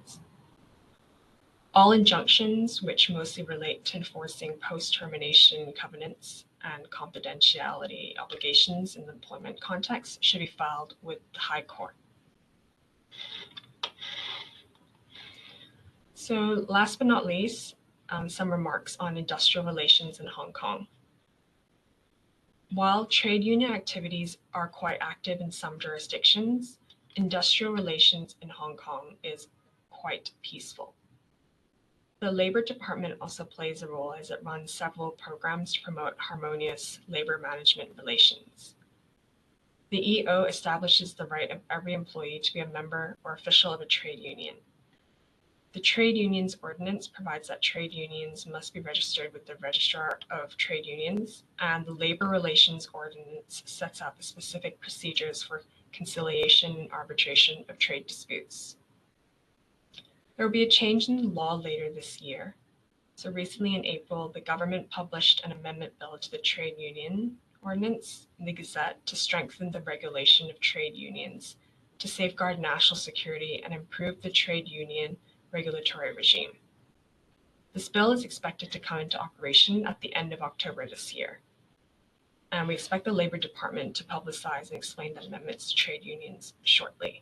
All injunctions, which mostly relate to enforcing post-termination covenants and confidentiality obligations in the employment context, should be filed with the High Court. So last but not least, some remarks on industrial relations in Hong Kong. While trade union activities are quite active in some jurisdictions, industrial relations in Hong Kong is quite peaceful. The Labor Department also plays a role as it runs several programs to promote harmonious labor management relations. The EO establishes the right of every employee to be a member or official of a trade union. The Trade Unions Ordinance provides that trade unions must be registered with the Registrar of Trade Unions, and the Labor Relations Ordinance sets out the specific procedures for conciliation and arbitration of trade disputes. There will be a change in the law later this year. So recently in April, the government published an amendment bill to the Trade Union Ordinance in the Gazette to strengthen the regulation of trade unions, to safeguard national security and improve the trade union regulatory regime. This bill is expected to come into operation at the end of October this year. And we expect the Labor Department to publicize and explain the amendments to trade unions shortly.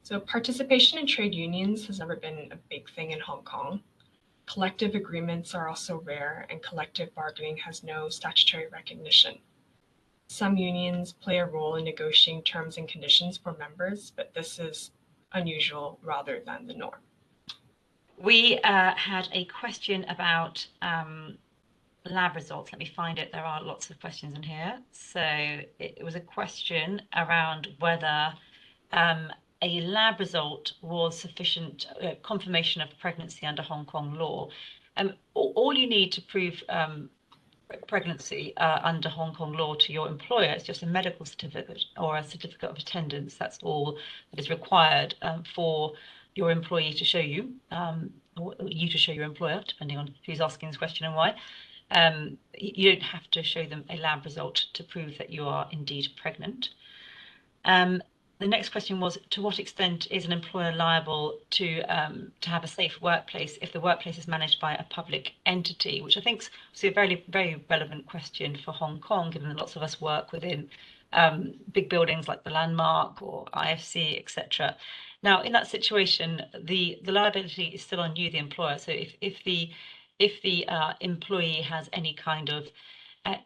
So participation in trade unions has never been a big thing in Hong Kong. Collective agreements are also rare, and collective bargaining has no statutory recognition. Some unions play a role in negotiating terms and conditions for members, but this is unusual rather than the norm. We had a question about lab results. Let me find it. There are lots of questions in here. So it was a question around whether a lab result was sufficient confirmation of pregnancy under Hong Kong law. All you need to prove pregnancy under Hong Kong law to your employer is just a medical certificate or a certificate of attendance. That's all that is required for your employee to show you, or you to show your employer, depending on who's asking this question and why. You don't have to show them a lab result to prove that you are indeed pregnant. The next question was, to what extent is an employer liable to have a safe workplace if the workplace is managed by a public entity, which I think is obviously a very, very relevant question for Hong Kong, given that lots of us work within big buildings like the Landmark or IFC, etc. Now, in that situation, the liability is still on you, the employer. So if the employee has any kind of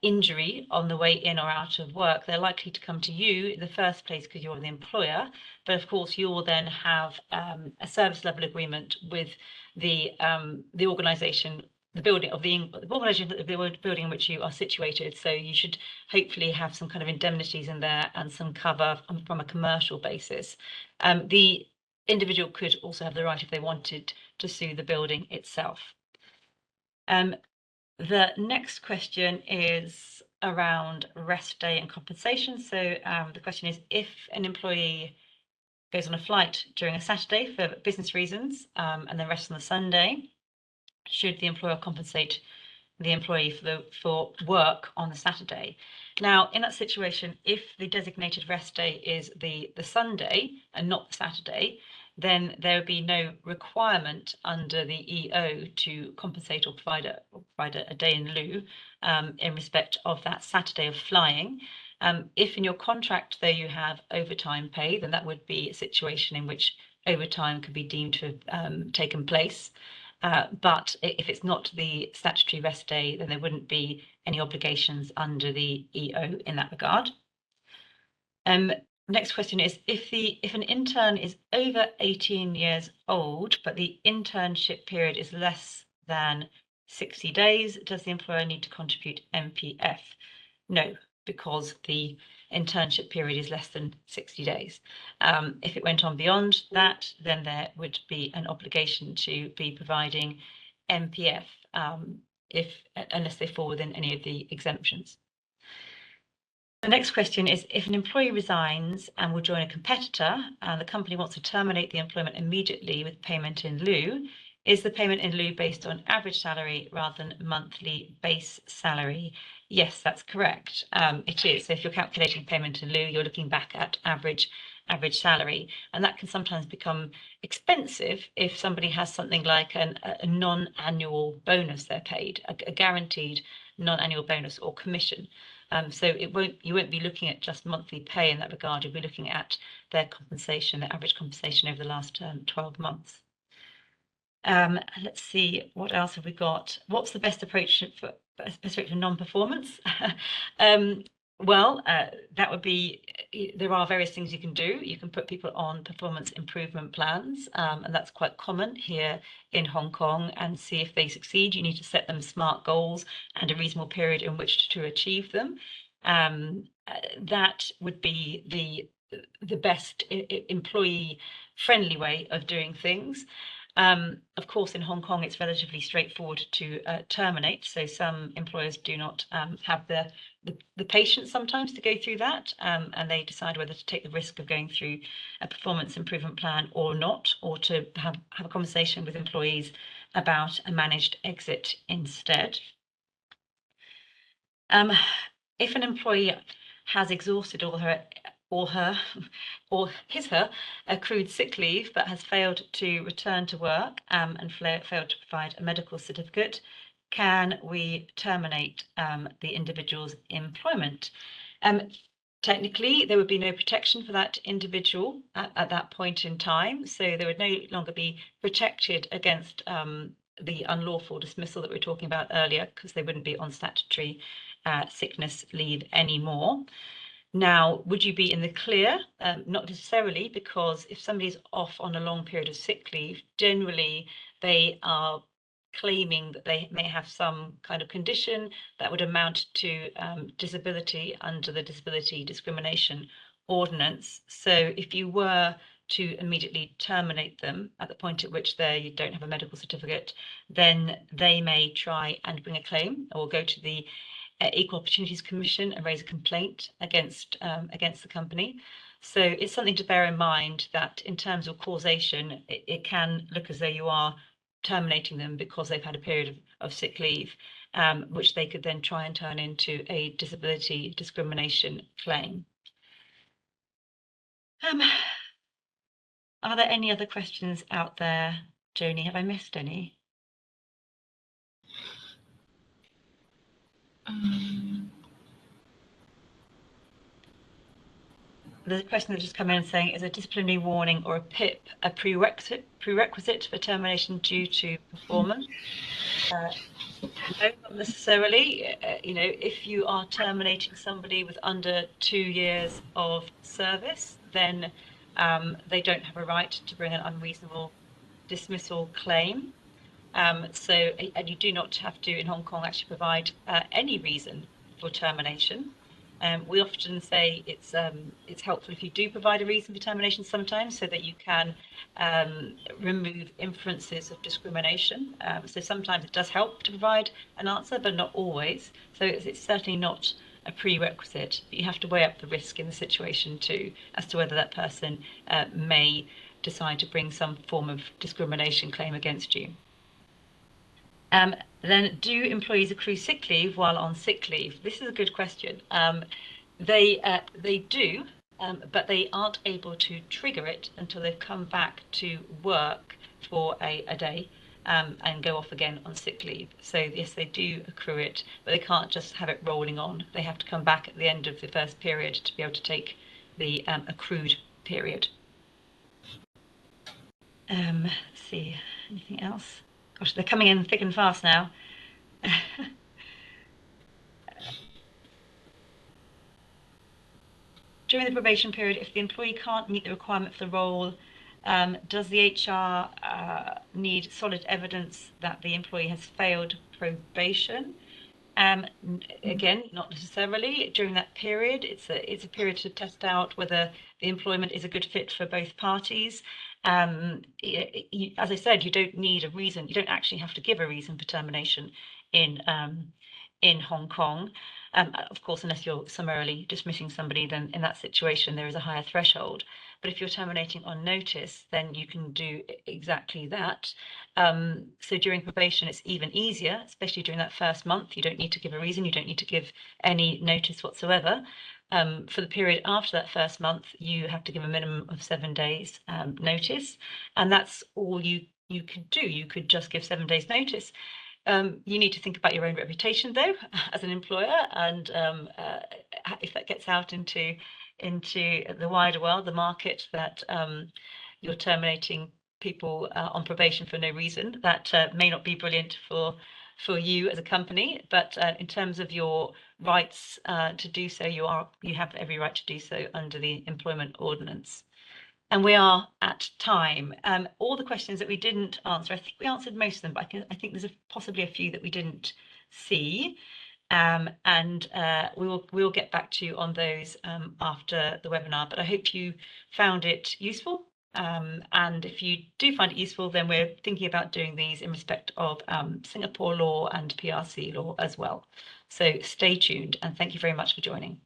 injury on the way in or out of work, they're likely to come to you in the first place because you're the employer. But of course, you will then have a service level agreement with the organisation, the building of the organisation, the building in which you are situated. So you should hopefully have some kind of indemnities in there and some cover from a commercial basis. The individual could also have the right, if they wanted, to sue the building itself. The next question is around rest day and compensation. So the question is, if an employee goes on a flight during a Saturday for business reasons and then rests on the Sunday, should the employer compensate the employee for work on the Saturday? Now, in that situation, if the designated rest day is the Sunday and not the Saturday, then there would be no requirement under the EO to compensate or provide a day in lieu in respect of that Saturday of flying. If in your contract, though, you have overtime pay, then that would be a situation in which overtime could be deemed to have taken place. But if it's not the statutory rest day, then there wouldn't be any obligations under the EO in that regard. Next question is, if an intern is over 18 years old, but the internship period is less than 60 days, does the employer need to contribute MPF? No, because the internship period is less than 60 days. If it went on beyond that, then there would be an obligation to be providing MPF unless they fall within any of the exemptions. The next question is, if an employee resigns and will join a competitor and the company wants to terminate the employment immediately with payment in lieu, is the payment in lieu based on average salary rather than monthly base salary? Yes, that's correct. It is. So if you're calculating payment in lieu, you're looking back at average salary, and that can sometimes become expensive if somebody has something like a non-annual bonus they're paid, a guaranteed non-annual bonus or commission. So you won't be looking at just monthly pay in that regard. You'll be looking at their compensation, their average compensation over the last 12 months. Let's see, what else have we got? What's the best approach for non-performance? Well, that would be, there are various things you can do. You can put people on performance improvement plans, and that's quite common here in Hong Kong, and see if they succeed. You need to set them SMART goals and a reasonable period in which to achieve them. That would be the best employee-friendly way of doing things. Of course, in Hong Kong, it's relatively straightforward to terminate. So some employers do not have the patience sometimes to go through that, and they decide whether to take the risk of going through a performance improvement plan or not, or to have a conversation with employees about a managed exit instead. If an employee has exhausted all her accrued sick leave, but has failed to return to work and failed to provide a medical certificate, can we terminate the individual's employment? Technically, there would be no protection for that individual at that point in time, so they would no longer be protected against the unlawful dismissal that we were talking about earlier, because they wouldn't be on statutory sickness leave anymore. Now, would you be in the clear? Not necessarily, because if somebody's off on a long period of sick leave, generally they are claiming that they may have some kind of condition that would amount to disability under the Disability Discrimination Ordinance. So if you were to immediately terminate them at the point at which they don't have a medical certificate, then they may try and bring a claim or go to the Equal Opportunities Commission and raise a complaint against the company. So it's something to bear in mind that in terms of causation, it can look as though you are terminating them because they've had a period of sick leave, which they could then try and turn into a disability discrimination claim. Are there any other questions out there, Joni? Have I missed any? There's a question that's just come in saying, is a disciplinary warning or a PIP a prerequisite for termination due to performance? No, not necessarily. You know, if you are terminating somebody with under 2 years of service, then they don't have a right to bring an unreasonable dismissal claim. And you do not have to, in Hong Kong, actually provide any reason for termination. We often say it's helpful if you do provide a reason for termination sometimes, so that you can remove inferences of discrimination. So sometimes it does help to provide an answer, but not always. So it's certainly not a prerequisite. You have to weigh up the risk in the situation too, as to whether that person may decide to bring some form of discrimination claim against you. Then, do employees accrue sick leave while on sick leave? This is a good question. They do, but they aren't able to trigger it until they've come back to work for a day and go off again on sick leave. So yes, they do accrue it, but they can't just have it rolling on. They have to come back at the end of the first period to be able to take the accrued period. Let's see, anything else? Gosh, they're coming in thick and fast now. During the probation period, if the employee can't meet the requirement for the role, does the HR need solid evidence that the employee has failed probation? Again, not necessarily. During that period, it's a period to test out whether the employment is a good fit for both parties. As I said, you don't need a reason. You don't actually have to give a reason for termination in Hong Kong. Of course, unless you're summarily dismissing somebody, then in that situation there is a higher threshold. But if you're terminating on notice, then you can do exactly that. So during probation, it's even easier, especially during that first month. You don't need to give a reason. You don't need to give any notice whatsoever. For the period after that first month, you have to give a minimum of 7 days notice, and that's all you could do. You could just give 7 days notice. You need to think about your own reputation, though, as an employer, and if that gets out into the wider world, the market, that you're terminating people on probation for no reason, that may not be brilliant for you as a company. But in terms of your rights to do so, you have every right to do so under the Employment Ordinance. And we are at time. All the questions that we didn't answer, I think we answered most of them, but I think there's possibly a few that we didn't see. And we will get back to you on those after the webinar. But I hope you found it useful. And if you do find it useful, then we're thinking about doing these in respect of Singapore law and PRC law as well. So stay tuned, and thank you very much for joining.